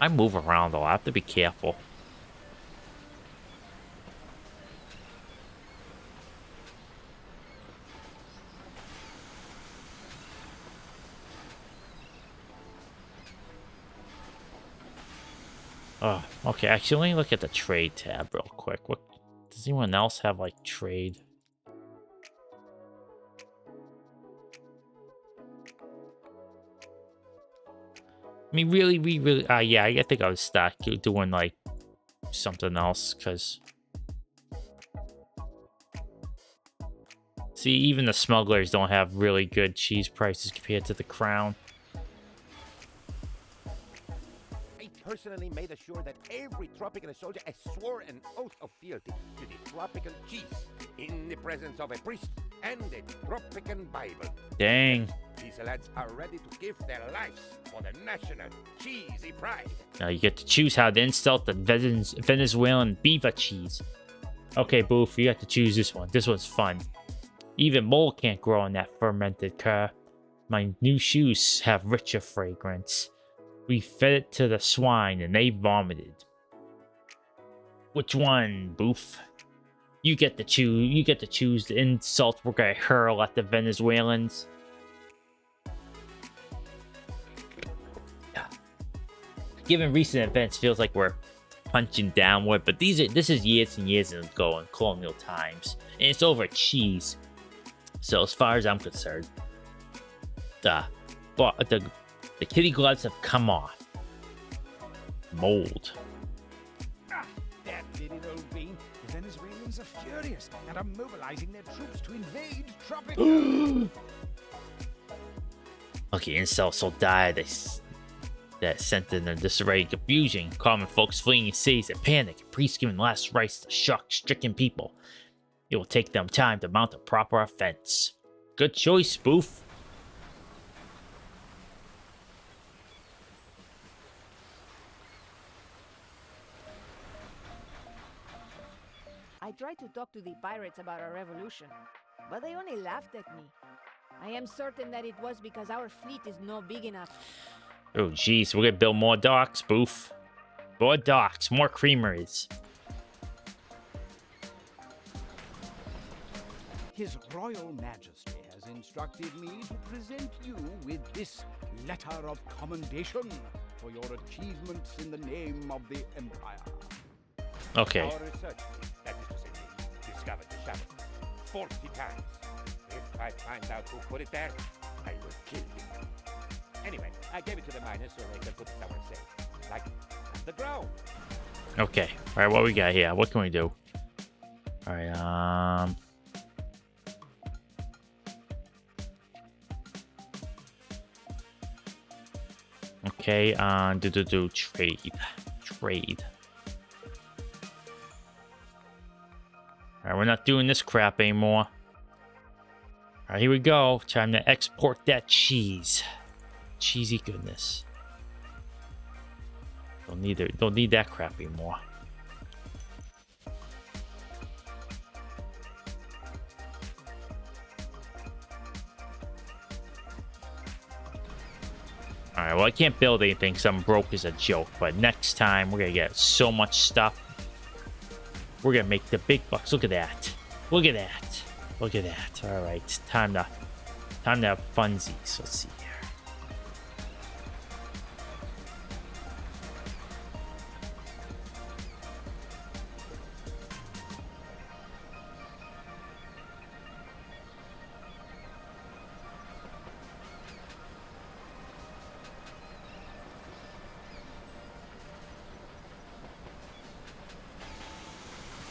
I move around though. I have to be careful. Oh, okay. Actually, let me look at the trade tab real quick. What does anyone else have like trade? I mean, really, yeah, I think I was stuck doing like something else because. See, even the smugglers don't have really good cheese prices compared to the crown. I personally made sure that every tropical soldier has swore an oath of fealty to the tropical cheese in the presence of a priest and the tropical Bible. Dang. These lads are ready to give their lives for the national cheesy pride. Now you get to choose how to insult the Venezuelan beaver cheese. Okay, Boof, you have to choose this one. This one's fun. Even mold can't grow on that fermented cur. My new shoes have richer fragrance. We fed it to the swine and they vomited. Which one, Boof? You get to choose. You get to choose the insult we're gonna hurl at the Venezuelans. Given recent events, feels like we're punching downward, but this is years and years ago in colonial times, and it's over cheese. So as far as I'm concerned, the kitty gloves have come off. Mold. That did it, old bean. The Venezuelans are furious and are mobilizing their troops to invade Tropico. Okay, insults so dire that sent in a disarray and confusion. Common folks fleeing in cities in panic, and priests giving last rites to shock-stricken people. It will take them time to mount a proper offense. Good choice, Boof. I tried to talk to the pirates about our revolution, but they only laughed at me. I am certain that it was because our fleet is not big enough. Oh, jeez, we're gonna build more docks, Boof. More docks, more creameries. His Royal Majesty has instructed me to present you with this letter of commendation for your achievements in the name of the Empire. Okay. Our research, that is to say, we discovered the shadow 40 times. If I find out who put it there, I will kill you. Anyway, I gave it to the miners so they can put it somewhere safe, like underground. Okay. All right, what we got here? What can we do? All right. Okay. Do trade. All right, we're not doing this crap anymore. All right, here we go. Time to export that cheese. Cheesy goodness. Don't need that crap anymore. Alright, well I can't build anything because I'm broke as a joke, but next time we're gonna get so much stuff. We're gonna make the big bucks. Look at that. Look at that. Look at that. Alright, time to have funsies. Let's see here.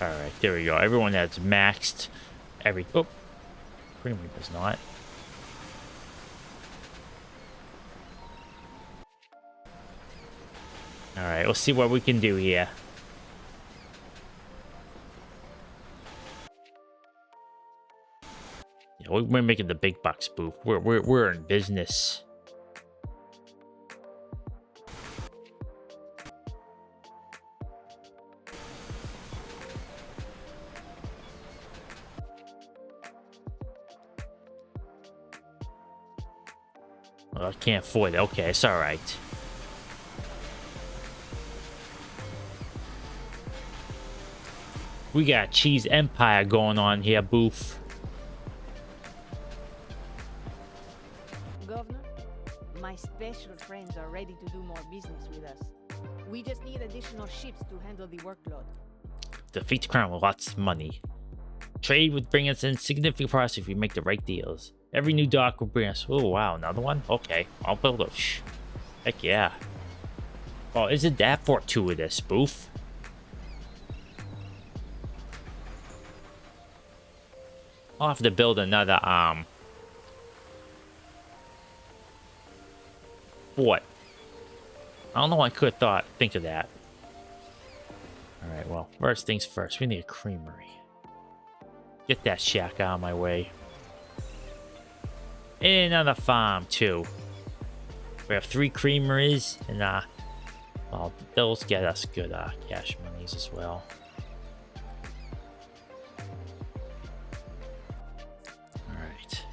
Alright, there we go. Everyone has maxed every... Oh, Creamery does not. Alright, let's see what we can do here. Yeah, we're making the big bucks, Boof. We're in business. Well, I can't afford it. Okay, it's alright. We got a cheese empire going on here, Boof. Governor, my special friends are ready to do more business with us. We just need additional ships to handle the workload. Defeat the crown with lots of money. Trade would bring us in significant profit if we make the right deals. Every new dock will bring us... Oh, wow, another one? Okay, I'll build a... Heck yeah. Oh, isn't that fortuitous, Boof? I'll have to build another, What? I don't know why I could have think of that. Alright, well, first things first. We need a creamery. Get that shack out of my way. And another farm, too. We have 3 creameries, and, well, those get us good, cash monies as well. Alright.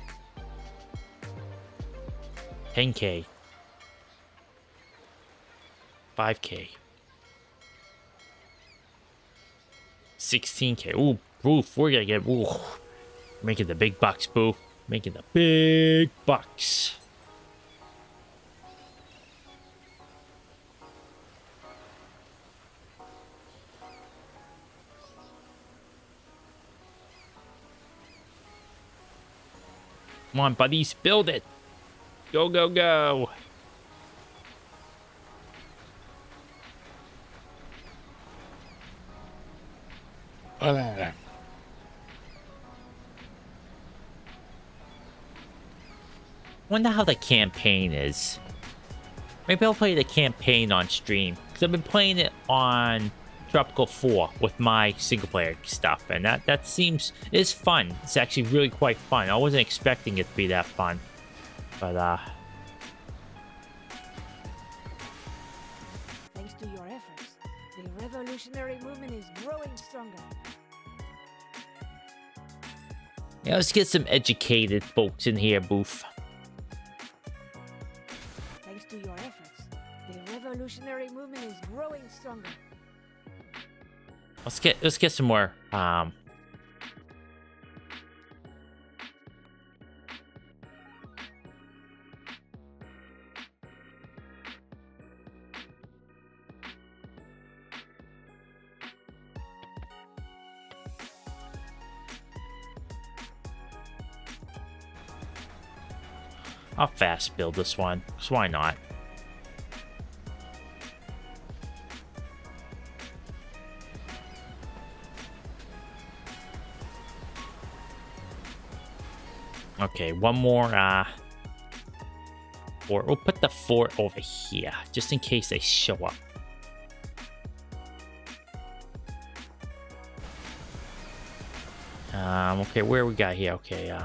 10K. 5K. 16K. Ooh, Boof, we're gonna get... Ooh. Making the big bucks, Boof. Making the big bucks. Come on, buddies, build it. Go, go, go. Wonder how the campaign is. Maybe I'll play the campaign on stream, because I've been playing it on Tropico 4 with my single player stuff, and that seems is fun. It's actually really quite fun. I wasn't expecting it to be that fun, but Thanks to your efforts, the revolutionary movement is growing stronger. yeah, let's get some educated folks in here, Boof. Thanks to your efforts, the revolutionary movement is growing stronger. Let's get some more I'll fast build this one, because why not? Okay, one more, fort. We'll put the fort over here, just in case they show up. Okay, where we got here? Okay,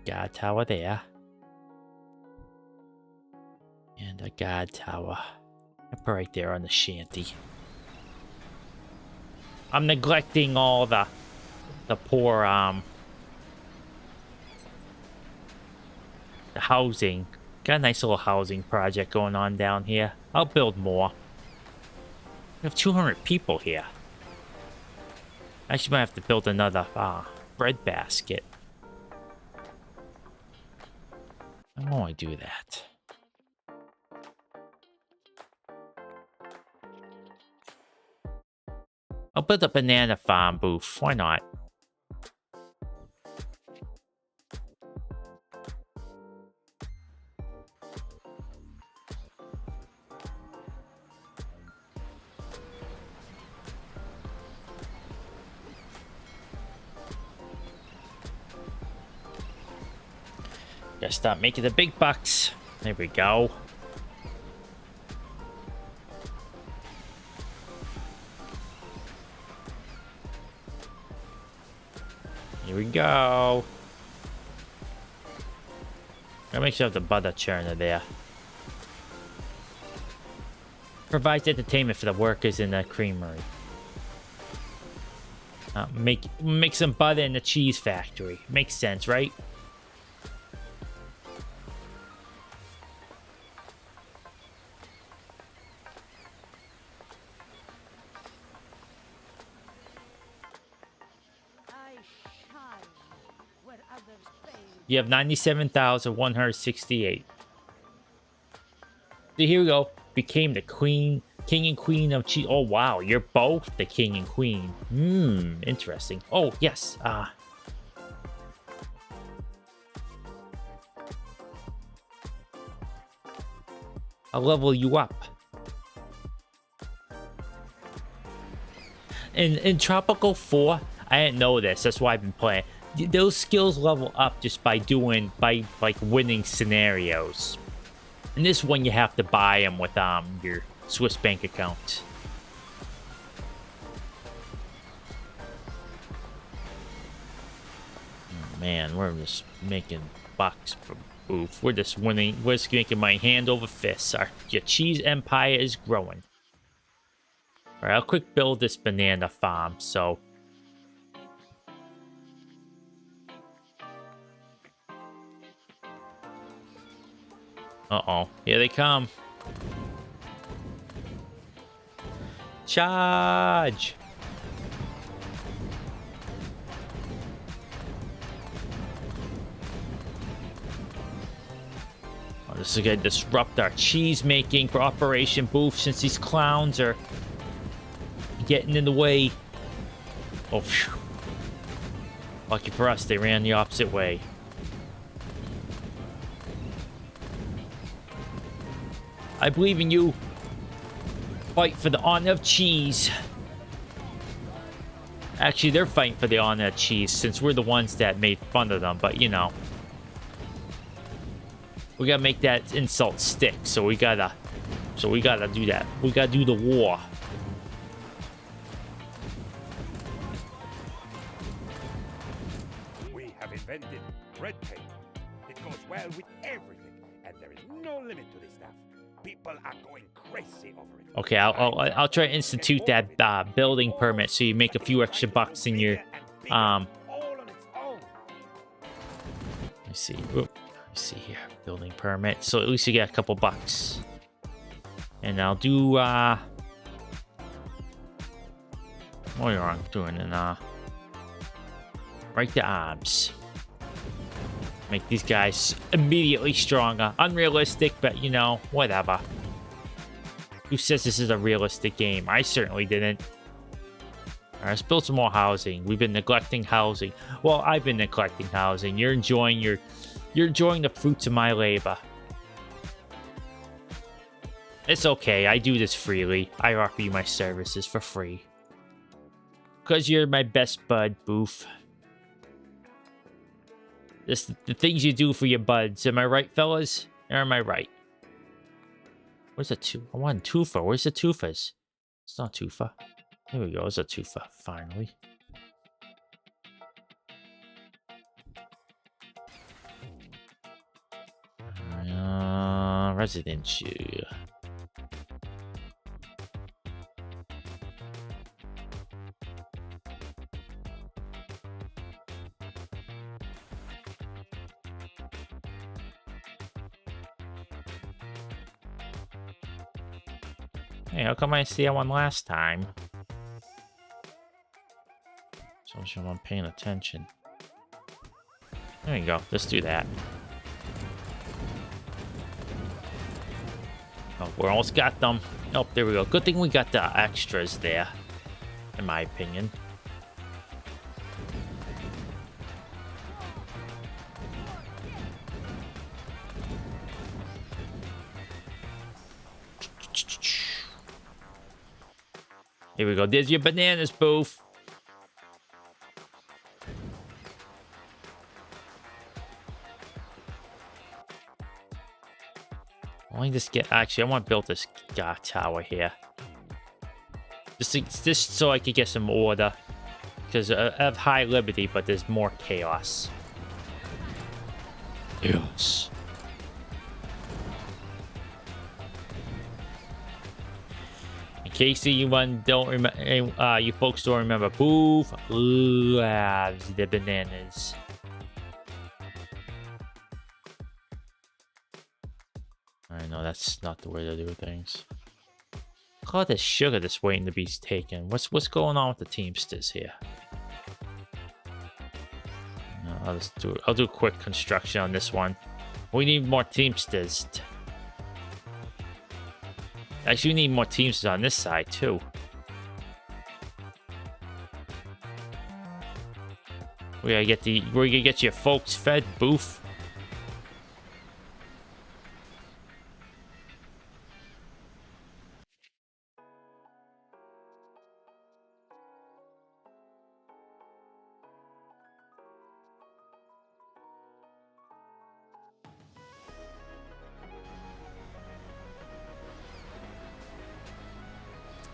got a tower there. And a guard tower. Up right there on the shanty. I'm neglecting all the poor, the housing. Got a nice little housing project going on down here. I'll build more. We have 200 people here. Actually might have to build another bread basket. I don't want to do that. I'll build a banana farm, Boof. Why not? Gotta start making the big bucks. There we go. Here we go. Gotta make sure I have the butter churner there. Provides entertainment for the workers in the creamery. Make some butter in the cheese factory. Makes sense, right? You have 97,168. So here we go. Became the king and queen of cheese. Oh, wow. You're both the king and queen. Interesting. Oh, yes. I'll level you up. In Tropico 4, I didn't know this. That's why I've been playing. Those skills level up just by winning scenarios. In this one, you have to buy them with your Swiss bank account. Oh, man, we're just making bucks from Boof. We're just winning. We're just making my hand over fist. Your cheese empire is growing. All right, I'll quick build this banana farm. So. Uh-oh. Here they come. Charge! Oh, this is gonna disrupt our cheese making for Operation Boof since these clowns are getting in the way. Oh, phew. Lucky for us, they ran the opposite way. I believe in you. Fight for the honor of cheese. Actually, they're fighting for the honor of cheese since we're the ones that made fun of them. But, you know. We gotta make that insult stick. So we gotta do that. We gotta do the war. We have invented red tape. It goes well with everything. And there is no limit to this stuff. People are going crazy over it. Okay, I'll try to institute that building permit so you make a few extra bucks in your Let me see. Oop, let me see here. Building permit. So at least you get a couple bucks. And I'll do what are you doing? And right the arms. Make these guys immediately stronger. Unrealistic, but you know, whatever. Who says this is a realistic game? I certainly didn't. Alright, let's build some more housing. We've been neglecting housing. Well, I've been neglecting housing. You're enjoying the fruits of my labor. It's okay. I do this freely. I offer you my services for free. Because you're my best bud, Boof. This the things you do for your buds. Am I right, fellas? Or am I right? Where's the two? I want tufa. Where's the tufas? It's not tufa. Here we go. It's a tufa. Finally. Residential. Hey, how come I see that one last time? So I'm sure I'm paying attention. There you go. Let's do that. Oh, we almost got them. Oh, there we go. Good thing we got the extras there, in my opinion. Here we go. There's your bananas, Boof. Let me just get... Actually, I want to build this tower here. Just so I could get some order. Because I have high liberty, but there's more chaos. Yes. In case you don't remember, you folks don't remember, Boof loves the bananas. I know that's not the way to do things. Look at all this sugar that's waiting to be taken. What's going on with the Teamsters here? No. I'll do quick construction on this one. We need more teamsters. Actually, we need more teamsters on this side too. We're gonna get your folks fed, Boof.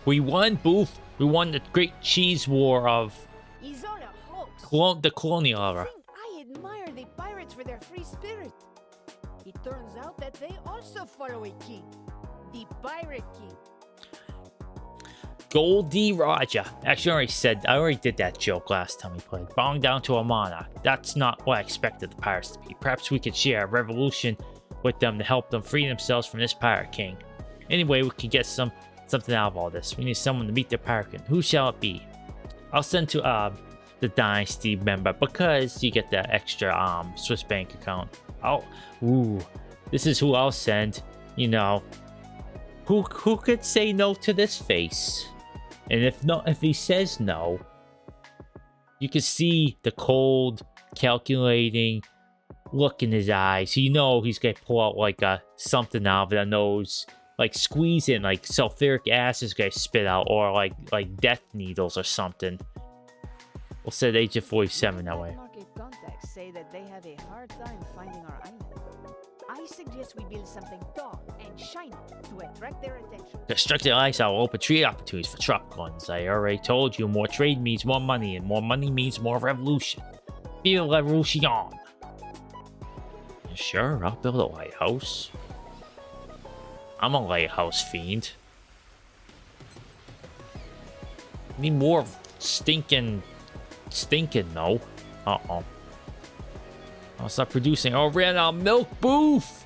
We won, Boof. We won the great cheese war of It's all a hoax. the colonial era. I admire the pirates for their free spirit. It turns out that they also follow a king, the Pirate King. Goldie Roger. Actually, I already did that joke last time we played. Bowing down to a monarch. That's not what I expected the pirates to be. Perhaps we could share a revolution with them to help them free themselves from this pirate king. Anyway, we could get something out of all this. We need someone to meet the pirate king. Who shall it be? I'll send to the dynasty member because you get the extra Swiss bank account. This is who I'll send. You know, who could say no to this face? And if he says no, you can see the cold, calculating look in his eyes. You know he's gonna pull out like something out of the nose, like squeezing, like sulfuric acid is gonna spit out, or like death needles or something. We'll set Agent 47 that way. Market contacts say that they have a hard time finding our island. I suggest we build something tall and shiny to attract their attention. Constructed ice will open trade opportunities for Tropicons. I already told you, more trade means more money, and more money means more revolution. Build a revolution. Sure, I'll build a lighthouse. I'm a lighthouse fiend. Need more stinking though. Uh-oh. I'll stop producing. Oh, ran out of milk, Boof!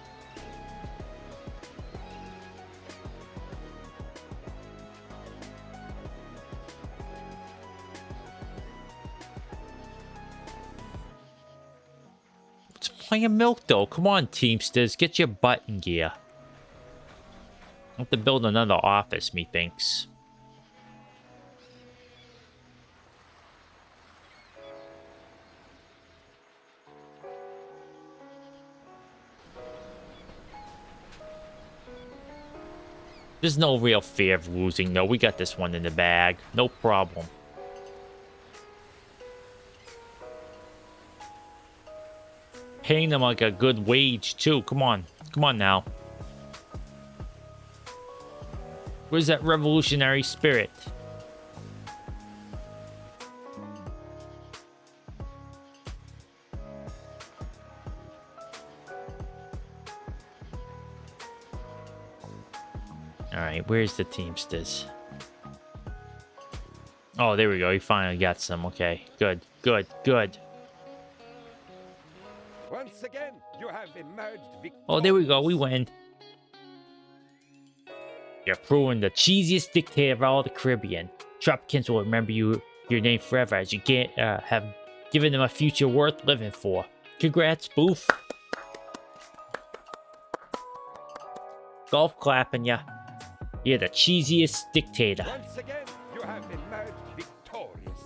What's plenty of milk though? Come on, Teamsters, get your butt in gear. I'll have to build another office, methinks. There's no real fear of losing, though. We got this one in the bag. No problem. Paying them like a good wage, too. Come on. Come on now. Where's that revolutionary spirit? Alright, where's the Teamsters? Oh, there we go. He finally got some. Okay, good, good, good. Once again, you have emerged victorious. Oh, there we go. We win. You're proving the cheesiest dictator of all the Caribbean. Tropicans will remember your name forever as you have given them a future worth living for. Congrats, Boof. Golf clapping ya. You're the cheesiest dictator. Once again, you have emerged victorious.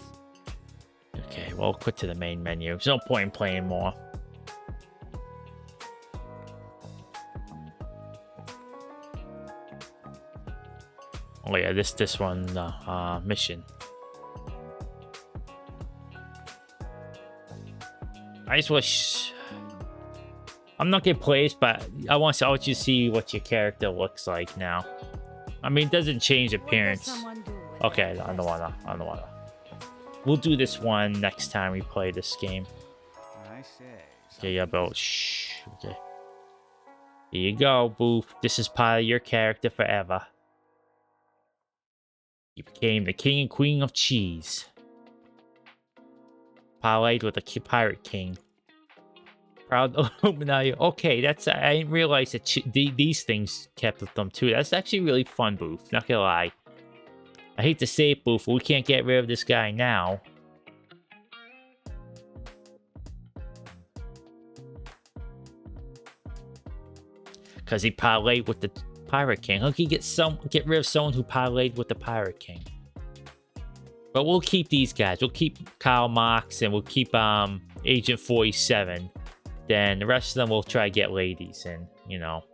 Okay, well, quit to the main menu. There's no point in playing more. Oh yeah, this one, mission. I just wish... I'm not gonna play this, but I want you to see what your character looks like now. I mean, it doesn't change appearance. Okay, I don't wanna. We'll do this one next time we play this game. I say. Okay, yeah, but shh. Okay. Here you go, Boof. This is part of your character forever. You became the king and queen of cheese. Parlayed with the pirate king. Proud Illuminati. Okay, that's... I didn't realize that these things kept with them too. That's actually really fun, Boof. Not gonna lie. I hate to say it, Boof, but we can't get rid of this guy now. because he parlayed with the Pirate King. How can you get rid of someone who parlayed with the Pirate King? But we'll keep these guys. We'll keep Karl Marx and we'll keep Agent 47. Then the rest of them we'll try to get ladies in, you know.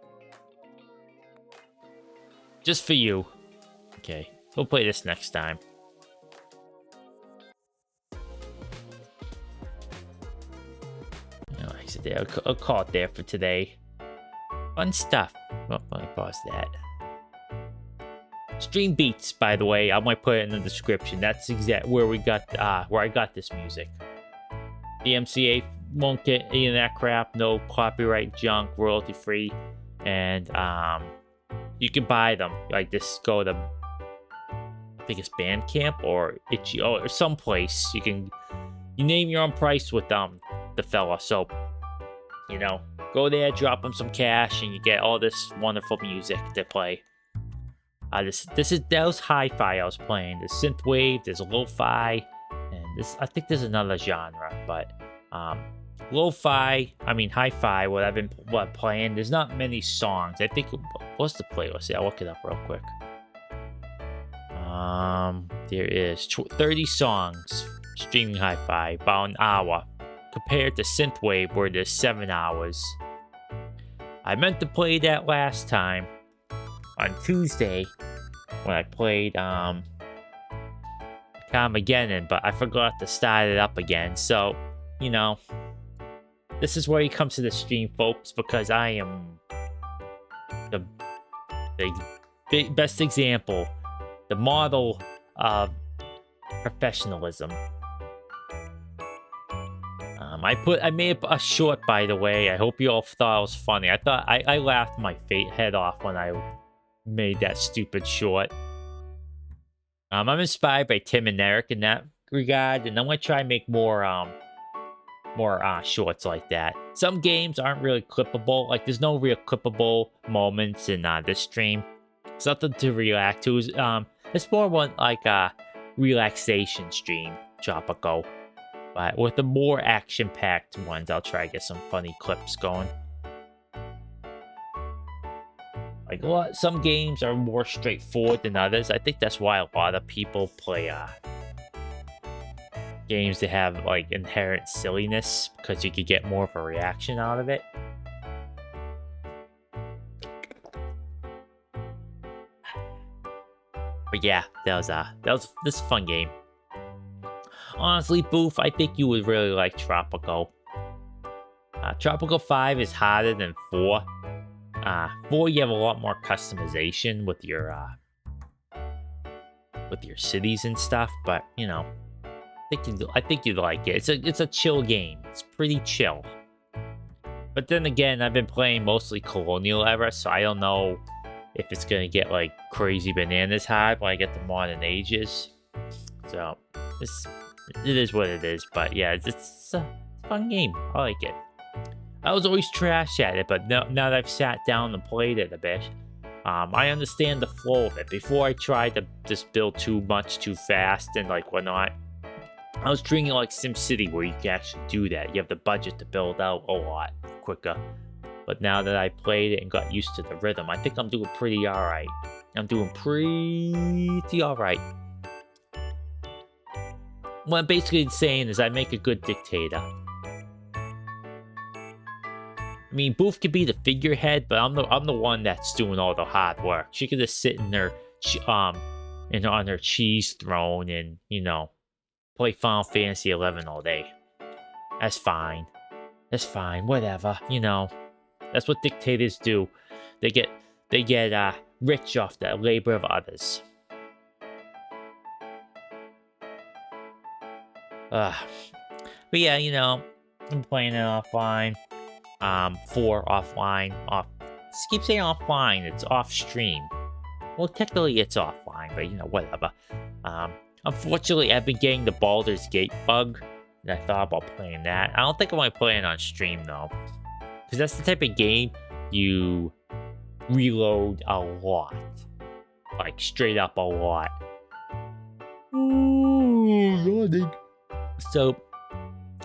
Just for you. Okay, we'll play this next time. No, I said there. I'll call it there for today. Fun stuff. Oh, let me pause that. Stream beats, by the way, I might put it in the description. That's exact where we got where I got this music. The MCA won't get any of that crap. No copyright junk, royalty free, and you can buy them. Like this, go to I think it's Bandcamp or Itch.io or someplace. You name your own price with the fella. So you know, go there, drop them some cash, and you get all this wonderful music to play. That was hi-fi I was playing. There's synthwave, there's lo-fi, and I think there's another genre, but lo-fi, I mean hi-fi, what I'm playing, there's not many songs. I think, what's the playlist? Yeah, I'll look it up real quick. There is 30 songs streaming hi-fi, about an hour, compared to synthwave where there's 7 hours. I meant to play that last time on Tuesday when I played Carmageddon, but I forgot to start it up again. So, you know, this is where he comes to the stream, folks, because I am the best example, the model of professionalism. I made a short, by the way. I hope you all thought it was funny. I laughed my head off when I made that stupid short. I'm inspired by Tim and Eric in that regard, and I'm gonna try and make more shorts like that. Some games aren't really clippable. Like there's no real clippable moments in this stream. It's nothing to react to. It's more like a relaxation stream, Tropico. But with the more action-packed ones, I'll try to get some funny clips going. Like some games are more straightforward than others. I think that's why a lot of people play games that have like inherent silliness, because you could get more of a reaction out of it. But yeah, that was this fun game. Honestly, Boof, I think you would really like Tropico. Tropico 5 is harder than 4. 4, you have a lot more customization with your cities and stuff, but you know, I think you'd like it. It's a chill game. It's pretty chill. But then again, I've been playing mostly Colonial era, so I don't know if it's gonna get like crazy bananas hard when I get to modern ages. So it is what it is, but yeah, it's a fun game. I like it. I was always trash at it, but now that I've sat down and played it a bit, I understand the flow of it. Before I tried to just build too much too fast and like whatnot, I was treating it like SimCity where you can actually do that. You have the budget to build out a lot quicker. But now that I played it and got used to the rhythm, I think I'm doing pretty alright. What I'm basically saying is I make a good dictator. I mean, Boof could be the figurehead, but I'm the one that's doing all the hard work. She could just sit in her on her cheese throne and, you know, play Final Fantasy 11 all day. That's fine. Whatever. You know, that's what dictators do. They get rich off the labor of others. But yeah, you know, I'm playing it offline. 4 offline. Just keep saying offline. It's off stream. Well, technically it's offline, but you know, whatever. Unfortunately, I've been getting the Baldur's Gate bug, and I thought about playing that. I don't think I want to play it on stream though, because that's the type of game you reload a lot, like straight up a lot. So,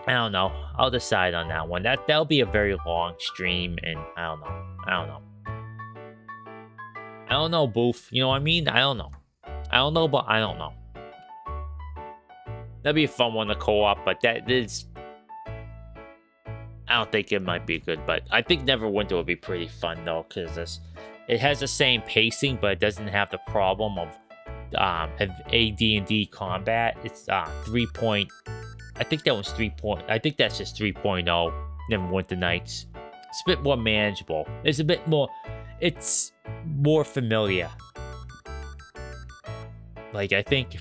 I don't know. I'll decide on that one. That'll be a very long stream, and I don't know. I don't know, Boof. You know what I mean? I don't know. I don't know, but I don't know. That'd be a fun one to co-op, but that is... I don't think it might be good, but I think Neverwinter would be pretty fun, though, because it has the same pacing, but it doesn't have the problem of AD&D combat. It's 3 point... I think that was 3 point... I think that's just 3.0, Neverwinter Nights. It's a bit more manageable. It's a bit more... It's more familiar. Like, I think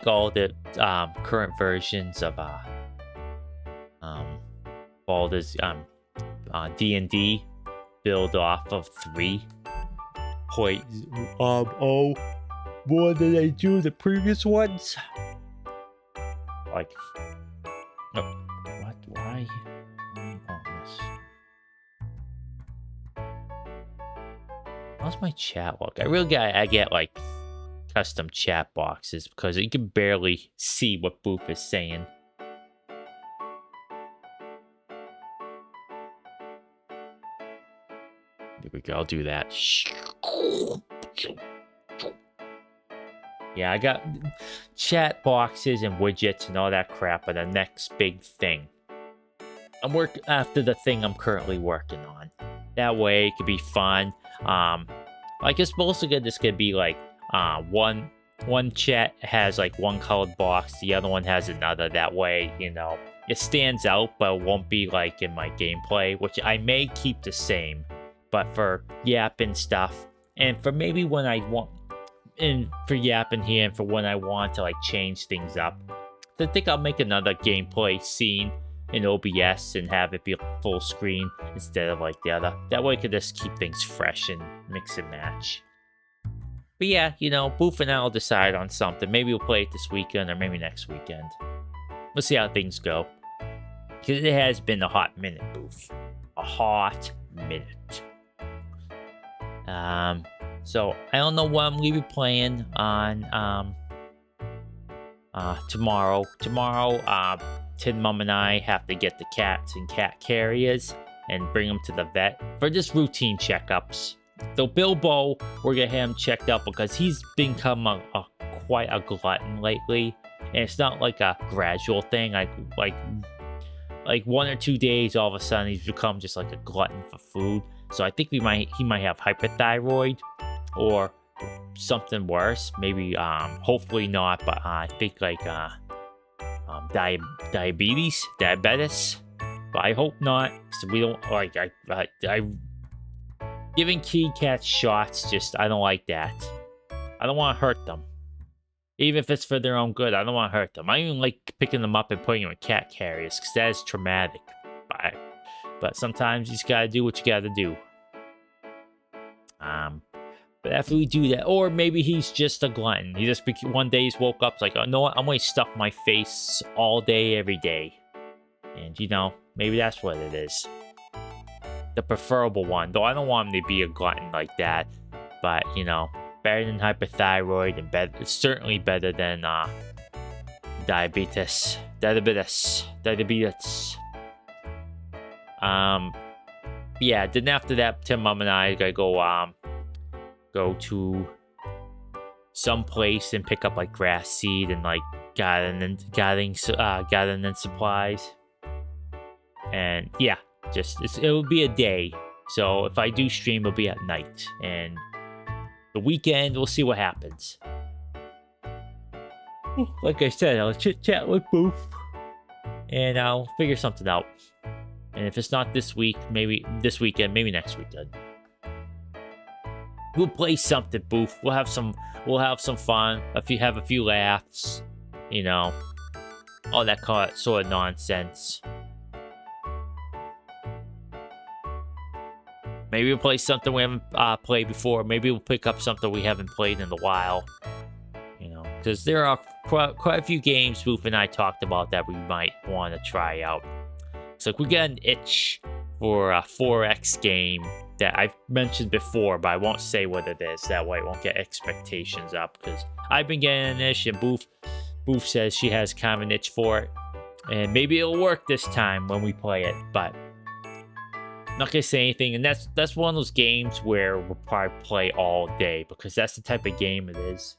all the current versions of Baldur's D&D build off of 3.0 more than they do the previous ones. Like, oh, what? Why? Oh, this. How's my chat look? I get like custom chat boxes because you can barely see what Boof is saying. There we go, I'll do that. Yeah, I got chat boxes and widgets and all that crap are the next big thing. I'm working after the thing I'm currently working on. That way it could be fun. Like it's mostly good. This could be like one chat has like one colored box, the other one has another. That way, you know, it stands out, but it won't be like in my gameplay, which I may keep the same. But for yapping stuff, and for maybe when I want, and for yapping here, and for when I want to like change things up, I think I'll make another gameplay scene in OBS and have it be full screen instead of like the other. That way I could just keep things fresh and mix and match. But yeah, you know, Boof and I will decide on something. Maybe we'll play it this weekend or maybe next weekend. We'll see how things go. Because it has been a hot minute, Boof. A hot minute. So I don't know what I'm gonna be playing on tomorrow. Tomorrow, Tin Mum and I have to get the cats and cat carriers and bring them to the vet for just routine checkups. So Bilbo, we're gonna have him checked out because he's become quite a glutton lately, and it's not like a gradual thing. Like 1 or 2 days, all of a sudden he's become just like a glutton for food. So I think he might have hyperthyroid or something worse. Maybe hopefully not, but I think like diabetes. But I hope not. So we don't like I giving kitty cats shots. Just I don't like that. I don't want to hurt them, even if it's for their own good. I don't want to hurt them. I don't even like picking them up and putting them in cat carriers because that is traumatic. But sometimes you just gotta do what you gotta do. But after we do that, or maybe he's just a glutton. He just one day he's woke up it's like, oh, no, I'm gonna stuff my face all day, every day, and you know, maybe that's what it is. The preferable one, though. I don't want him to be a glutton like that, but you know, better than hyperthyroid and better, certainly better than diabetes. Yeah, then after that, Tim Mum and I gotta go to some place and pick up like grass seed and like gardening supplies. And yeah, it will be a day. So if I do stream, it'll be at night, and the weekend we'll see what happens. Like I said, I'll chit chat with Boof, and I'll figure something out. And if it's not this week, maybe this weekend, maybe next weekend. We'll play something, Boof. We'll have some fun. Have a few laughs, you know, all that sort of nonsense. Maybe we'll play something we haven't played before. Maybe we'll pick up something we haven't played in a while. You know, because there are quite a few games Boof and I talked about that we might want to try out. So we got an itch for a 4X game that I've mentioned before, but I won't say what it is. That way I won't get expectations up, because I've been getting an itch, and Boof says she has kind of an itch for it. And maybe it'll work this time when we play it, but not gonna say anything, and that's one of those games where we'll probably play all day because that's the type of game it is.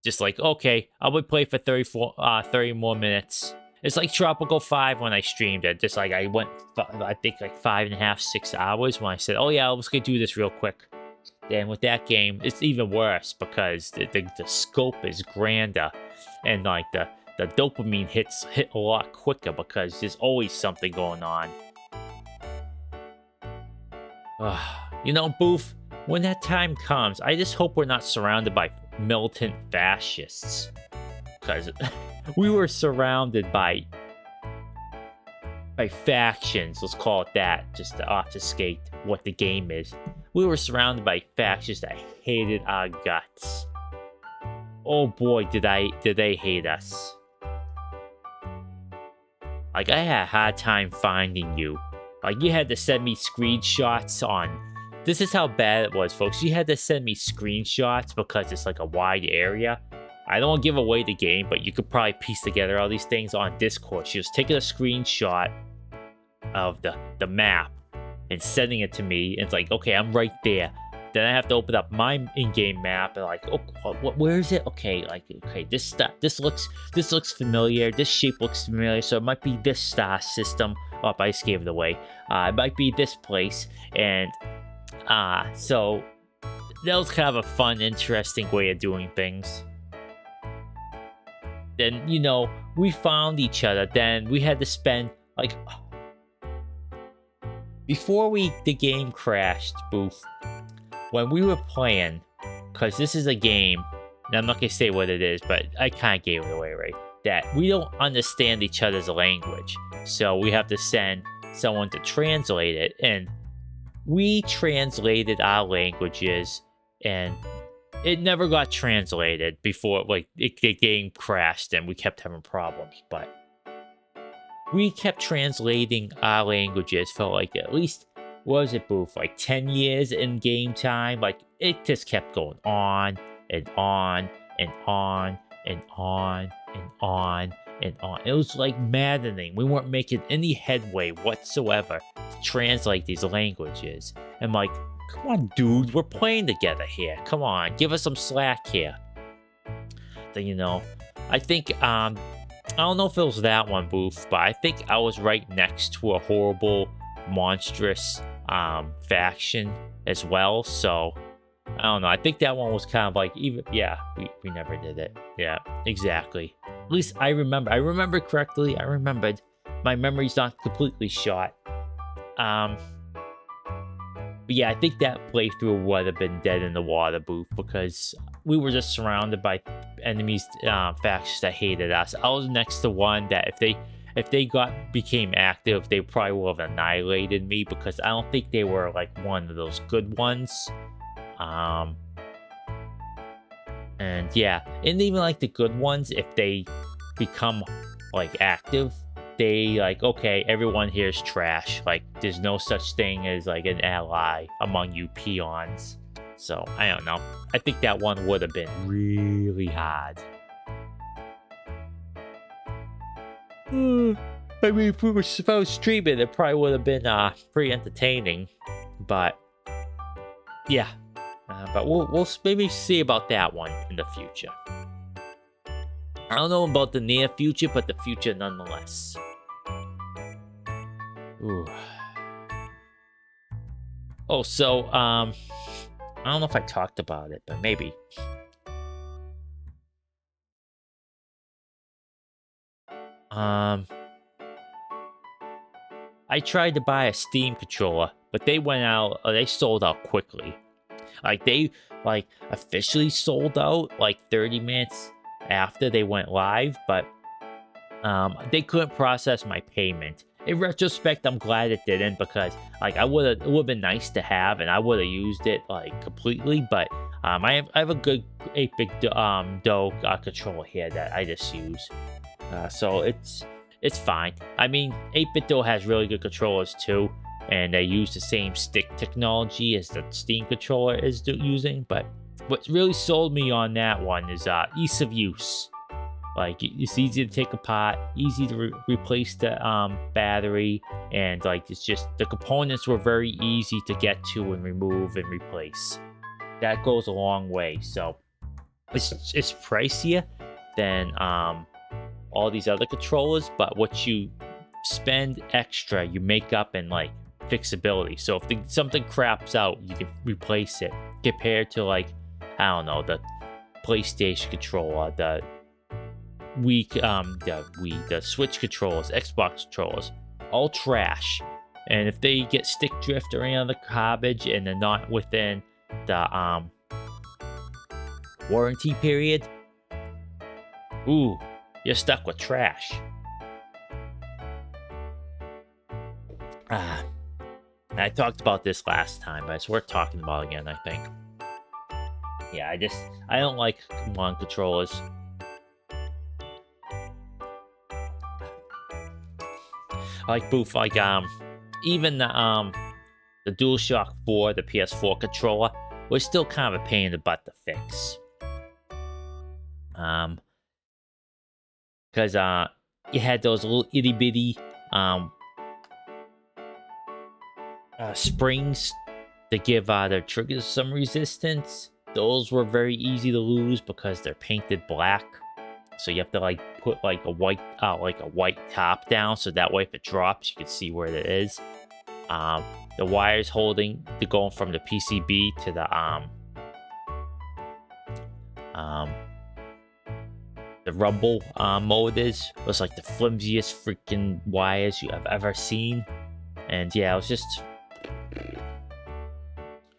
Just like, okay, I'll be play for 30 more minutes. It's like Tropico 5 when I streamed it. Just like I went, I think like 5.5, 6 hours when I said, oh yeah, let's go do this real quick. Then with that game, it's even worse because the scope is grander, and like the dopamine hit a lot quicker because there's always something going on. You know, Boof, when that time comes, I just hope we're not surrounded by militant fascists. Because we were surrounded by factions, let's call it that, just to obfuscate what the game is. We were surrounded by factions that hated our guts. Oh boy, did they hate us. Like, I had a hard time finding you. Like, you had to send me screenshots on... This is how bad it was, folks. You had to send me screenshots because it's like a wide area. I don't want to give away the game, but you could probably piece together all these things on Discord. She was taking a screenshot of the map and sending it to me. And it's like, okay, I'm right there. Then I have to open up my in-game map and like, oh, where is it? Okay, like, okay, this looks familiar. This shape looks familiar, so it might be this star system. Oh, I just gave it away. It might be this place, and so that was kind of a fun, interesting way of doing things. Then, you know, we found each other. Then we had to spend like before the game crashed, Boof. When we were playing, because this is a game, and I'm not gonna say what it is, but I kind of gave it away, right? That we don't understand each other's language, so we have to send someone to translate it, and we translated our languages, and it never got translated before, like, the game crashed, and we kept having problems, but we kept translating our languages for, like, at least, what was it, Boof? Like 10 years in game time? Like, it just kept going on and on and on and on and on and on. It was like maddening. We weren't making any headway whatsoever to translate these languages. And like, come on, dude, we're playing together here. Come on, give us some slack here. Then, you know, I think, I don't know if it was that one, Boof, but I think I was right next to a horrible, monstrous faction as well, so I don't know. I think that one was kind of like, even, yeah, we never did it. Yeah, exactly. At least I remember correctly. I remembered. My memory's not completely shot. But yeah, I think that playthrough would have been dead in the water, Booth, because we were just surrounded by enemies, factions that hated us. I was next to one that if they became active, they probably would have annihilated me, because I don't think they were like one of those good ones. And yeah, and even like the good ones, if they become like active, they like, okay, everyone here is trash. Like, there's no such thing as like an ally among you peons. So I don't know. I think that one would have been really hard. I mean, if I was streaming, it probably would have been pretty entertaining. But yeah, but we'll maybe see about that one in the future. I don't know about the near future, but the future nonetheless. Ooh. Oh, so I don't know if I talked about it, but maybe. I tried to buy a Steam controller, but they went out, they sold out quickly. Like, they, like, officially sold out, like, 30 minutes after they went live, but, they couldn't process my payment. In retrospect, I'm glad it didn't, because, like, it would have been nice to have, and I would have used it, like, completely, but, I have a good 8-bit, Do controller here that I just use. So it's fine. I mean, 8-bit Do has really good controllers too, and they use the same stick technology as the Steam controller is using, but what really sold me on that one is ease of use. Like, it's easy to take apart, easy to replace the battery, and like it's just the components were very easy to get to and remove and replace. That goes a long way. So it's pricier than all these other controllers, but what you spend extra, you make up in like fixability. So if something craps out, you can replace it. Compared to like, I don't know, the PlayStation controller, the the Switch controllers, Xbox controllers, all trash. And if they get stick drift or any other garbage and they're not within the warranty period, ooh, you're stuck with trash. I talked about this last time, but it's worth talking about again, I think. Yeah, I don't like one controllers. Like Boof, like even the DualShock 4, the PS4 controller, was still kind of a pain in the butt to fix. Because you had those little itty bitty springs to give their triggers some resistance. Those were very easy to lose because they're painted black. So you have to like put like a white top down, so that way if it drops, you can see where it is. The wires holding going from the PCB to the rumble motors was like the flimsiest freaking wires you have ever seen. And yeah, it was just,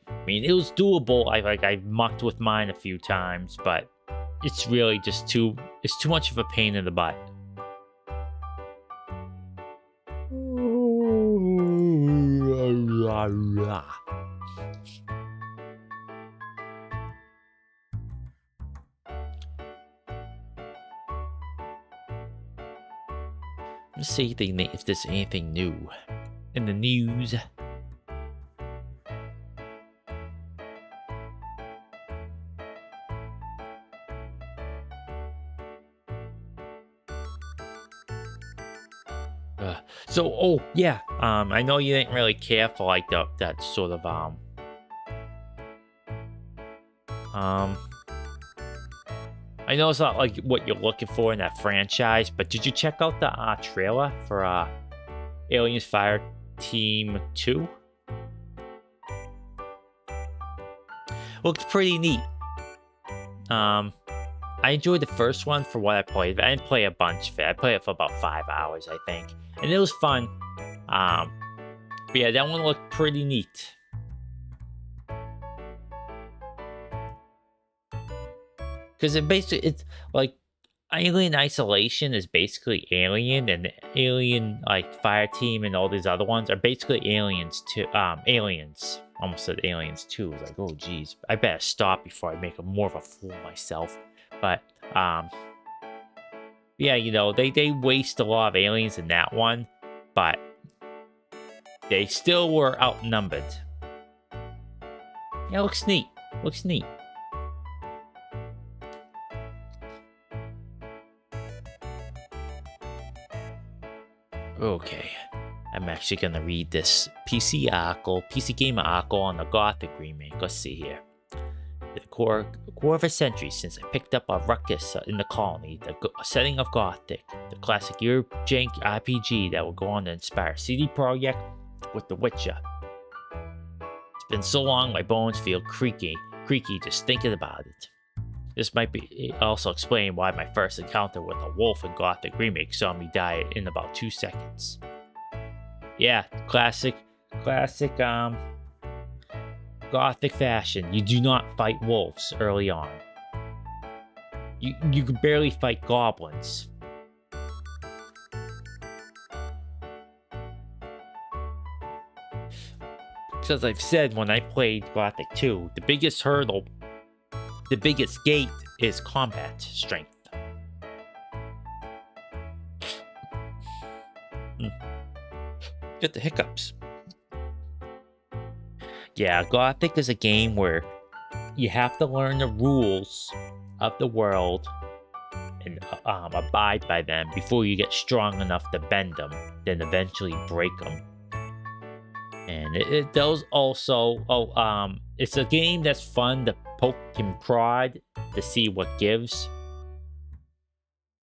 I mean, it was doable. I mucked with mine a few times, but it's really just too much of a pain in the butt. Let's see if there's anything new in the news. So, oh yeah, I know you didn't really care for like that sort of I know it's not like what you're looking for in that franchise, but did you check out the trailer for Aliens Fireteam 2? Looked pretty neat. I enjoyed the first one for what I played. I didn't play a bunch of it. I played it for about 5 hours, I think. And it was fun. But yeah, that one looked pretty neat. Because it's like Alien Isolation is basically Alien, and Alien like Fireteam and all these other ones are basically Aliens too. Aliens. Almost said Aliens 2. I was like, oh geez, I better stop before I make more of a fool of myself. But yeah, you know, they waste a lot of aliens in that one, but they still were outnumbered. Yeah, looks neat. Looks neat. Okay, I'm actually gonna read this PC Gamer article on the Gothic remake. Let's see here. The core of a century since I picked up a ruckus in the colony, the setting of Gothic, the classic Europe-jank RPG that will go on to inspire CD Projekt with The Witcher. It's been so long my bones feel creaky just thinking about it. This might be also explain why my first encounter with a wolf in Gothic remake saw me die in about 2 seconds. Yeah, classic Gothic fashion. You do not fight wolves early on. You can barely fight goblins. So as I've said, when I played Gothic 2, the biggest hurdle, the biggest gate is combat strength. Get the hiccups. Yeah, Gothic is a game where you have to learn the rules of the world and abide by them before you get strong enough to bend them, then eventually break them. And it does also, it's a game that's fun to poke and prod to see what gives.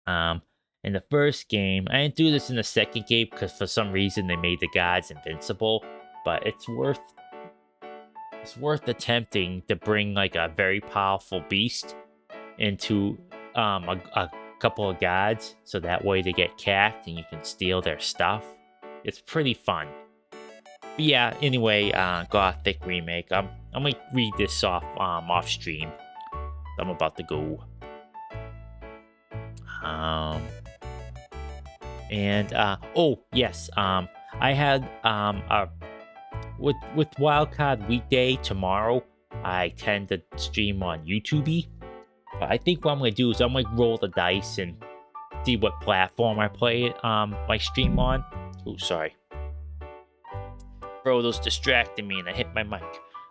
In the first game, I didn't do this in the second game because for some reason they made the gods invincible, but it's worth attempting to bring like a very powerful beast into a couple of gods, so that way they get cacked and you can steal their stuff. It's pretty fun. But yeah, anyway, Gothic remake. I'm gonna read this off stream. I'm about to go. Oh yes, I had with Wildcard Weekday tomorrow, I tend to stream on YouTube. But I think what I'm gonna do is I'm gonna roll the dice and see what platform I play my stream on. Oh, sorry. Frodo's distracting me and I hit my mic.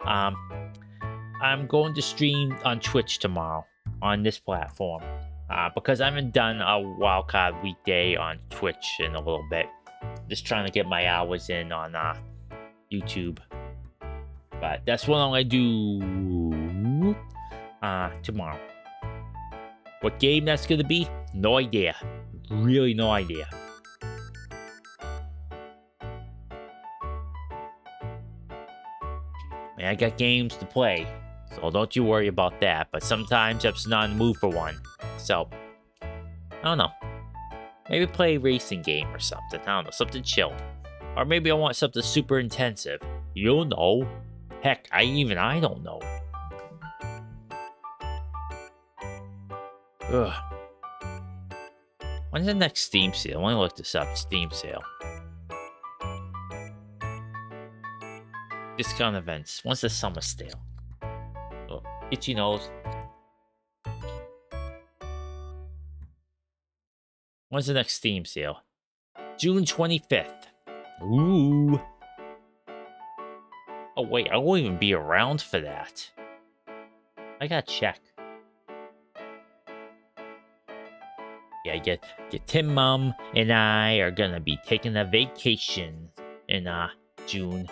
I'm going to stream on Twitch tomorrow on this platform. Because I haven't done a Wildcard Weekday on Twitch in a little bit. Just trying to get my hours in on YouTube. But that's what I'm gonna do tomorrow. What game that's gonna be? No idea. Really no idea. Man, I got games to play, so don't you worry about that. But sometimes I'm just not in the mood for one. So, I don't know. Maybe play a racing game or something. I don't know, something chill. Or maybe I want something super intensive. You don't know. Heck, I don't know. Ugh. When's the next Steam sale? I want to look this up. Steam sale. Discount events. When's the summer sale? Oh, itchy nose. When's the next Steam sale? June 25th. Ooh. Oh, wait. I won't even be around for that. I gotta check. Yeah, get Tim, Mom, and I are gonna be taking a vacation in June.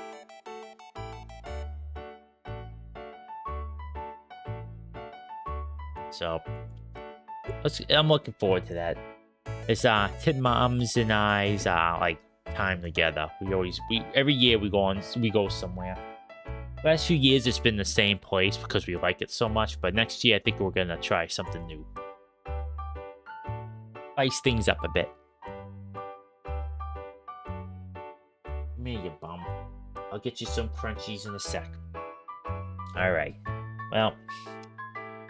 So, I'm looking forward to that. It's Tim, Mom's, and I's like time together. Every year we go somewhere. Last few years it's been the same place because we like it so much. But next year I think we're gonna try something new. Spice things up a bit. Come here, you bum. I'll get you some crunchies in a sec. Alright. Well,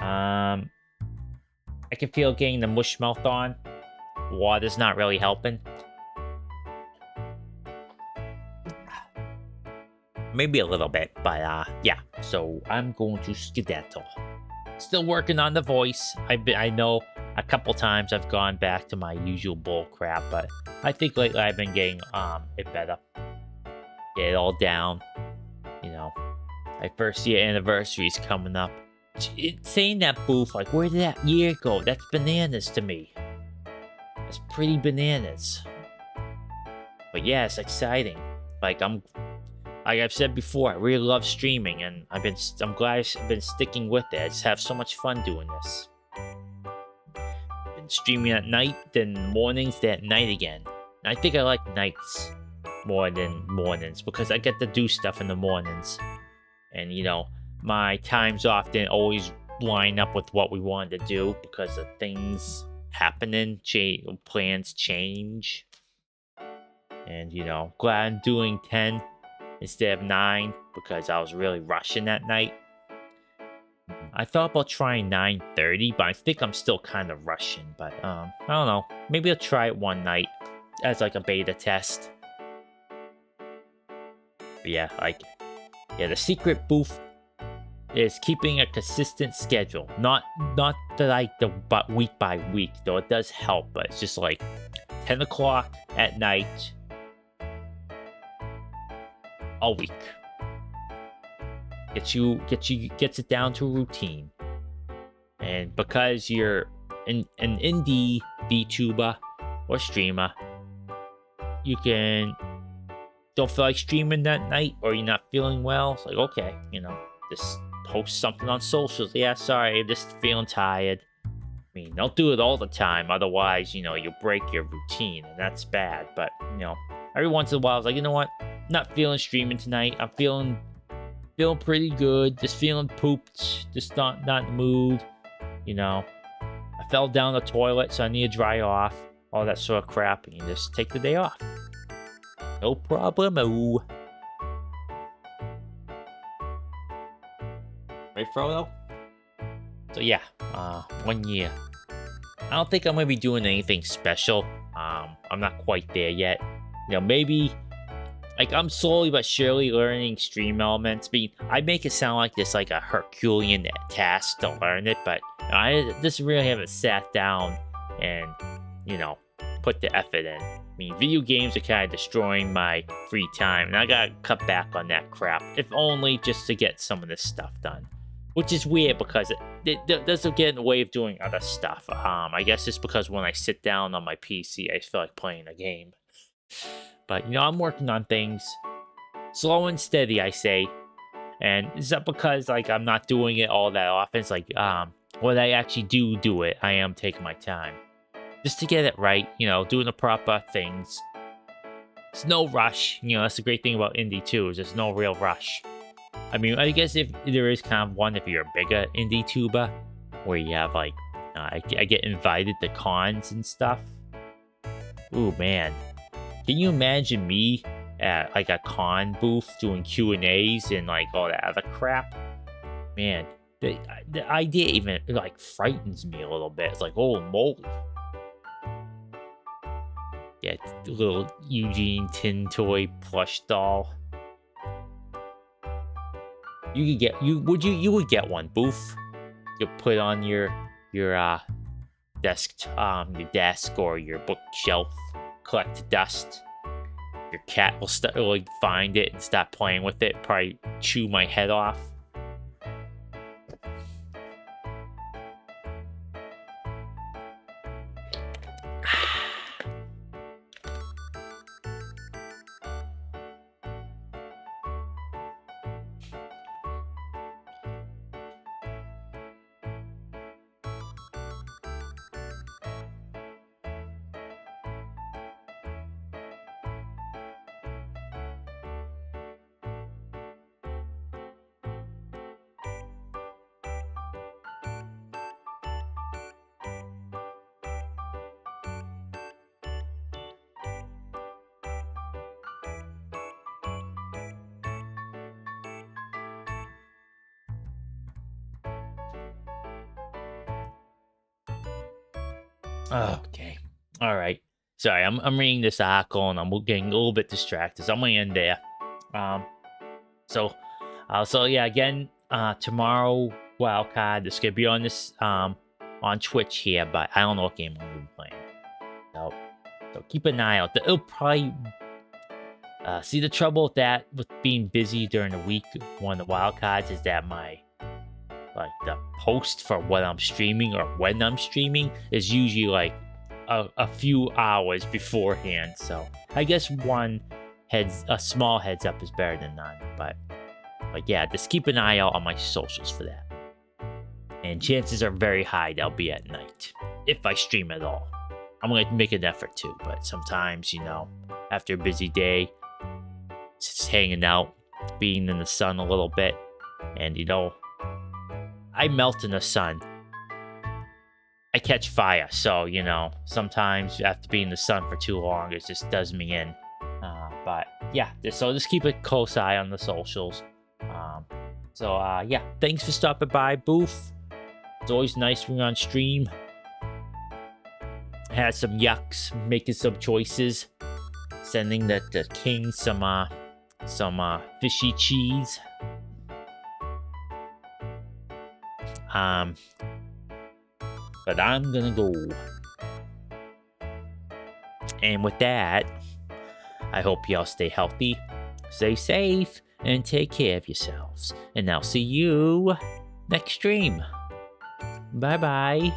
I can feel getting the mush mouth on. Water's not really helping. Maybe a little bit, but yeah. So I'm going to skedaddle. Still working on the voice. I know a couple times I've gone back to my usual bull crap, but I think lately I've been getting it better. Get it all down. You know, my first year anniversary is coming up. Saying that, Boof, like, where did that year go? That's bananas to me. That's pretty bananas. But yeah, it's exciting. Like I've said before, I really love streaming, and I'm glad I've been sticking with it. I just have so much fun doing this. Been streaming at night, then mornings, then at night again. And I think I like nights more than mornings because I get to do stuff in the mornings. And you know, my times off didn't always line up with what we wanted to do because of things happening, plans change. And you know, glad I'm doing 10 instead of 9 because I was really rushing that night. I thought about trying 9:30, but I think I'm still kind of rushing. But I don't know. Maybe I'll try it one night as like a beta test. But yeah, the secret, Boof, is keeping a consistent schedule. Not but week by week, though it does help. But it's just like 10 o'clock at night. All week. Gets it down to a routine. And because you're an indie vtuber or streamer, you can don't feel like streaming that night, or you're not feeling well. It's like, okay, you know, just post something on socials. Yeah, sorry, just feeling tired. I mean, don't do it all the time, otherwise, you know, you'll break your routine, and that's bad. But, you know, every once in a while, I was like, you know what? Not feeling streaming tonight. I'm feeling pretty good. Just feeling pooped. Just not in the mood. You know, I fell down the toilet, so I need to dry off. All that sort of crap, and you just take the day off. No problemo. Right, Frodo? So yeah, 1 year. I don't think I'm gonna be doing anything special. I'm not quite there yet. You know, maybe like I'm slowly but surely learning stream elements. I make it sound like this like a Herculean task to learn it, but I just really haven't sat down and, you know, put the effort in. I mean, video games are kind of destroying my free time, and I gotta cut back on that crap, if only just to get some of this stuff done. Which is weird because it doesn't get in the way of doing other stuff. I guess it's because when I sit down on my PC, I feel like playing a game. But, you know, I'm working on things slow and steady, I say. And is that because, like, I'm not doing it all that often? It's like, when I actually do it, I am taking my time. Just to get it right, you know, doing the proper things. It's no rush. You know, that's the great thing about indie, too, is there's no real rush. I mean, I guess if there is kind of one, if you're a bigger indie tuber, where you have, like, I get invited to cons and stuff. Ooh, man. Can you imagine me at, like, a con booth doing Q&As and, like, all that other crap? Man, the idea even, like, frightens me a little bit. It's like, oh, moly. Yeah, little eugenetintoy plush doll. You could get you would get one, Boof. You put on your desk or your bookshelf, collect dust. Your cat will like find it and start playing with it, probably chew my head off. Okay. All right. Sorry, I'm reading this article and I'm getting a little bit distracted, so I'm gonna end there. So yeah, again, tomorrow wildcard. It's gonna be on this on Twitch here, but I don't know what game I'm gonna be playing. So keep an eye out. It'll probably see the trouble with that with being busy during the week. One of the wildcards is that the post for what I'm streaming or when I'm streaming is usually like a few hours beforehand. So I guess a small heads up is better than none. But yeah, just keep an eye out on my socials for that. And chances are very high they'll be at night if I stream at all. I'm gonna make an effort to, but sometimes, you know, after a busy day, just hanging out, being in the sun a little bit, and you know, I melt in the sun. I catch fire, so, you know, sometimes after being in the sun for too long, it just does me in. But yeah, so just keep a close eye on the socials. Yeah, thanks for stopping by, Boof. It's always nice when you're on stream. Had some yucks, making some choices. Sending the king some fishy cheese. But I'm gonna go. And with that, I hope y'all stay healthy, stay safe, and take care of yourselves. And I'll see you next stream. Bye-bye.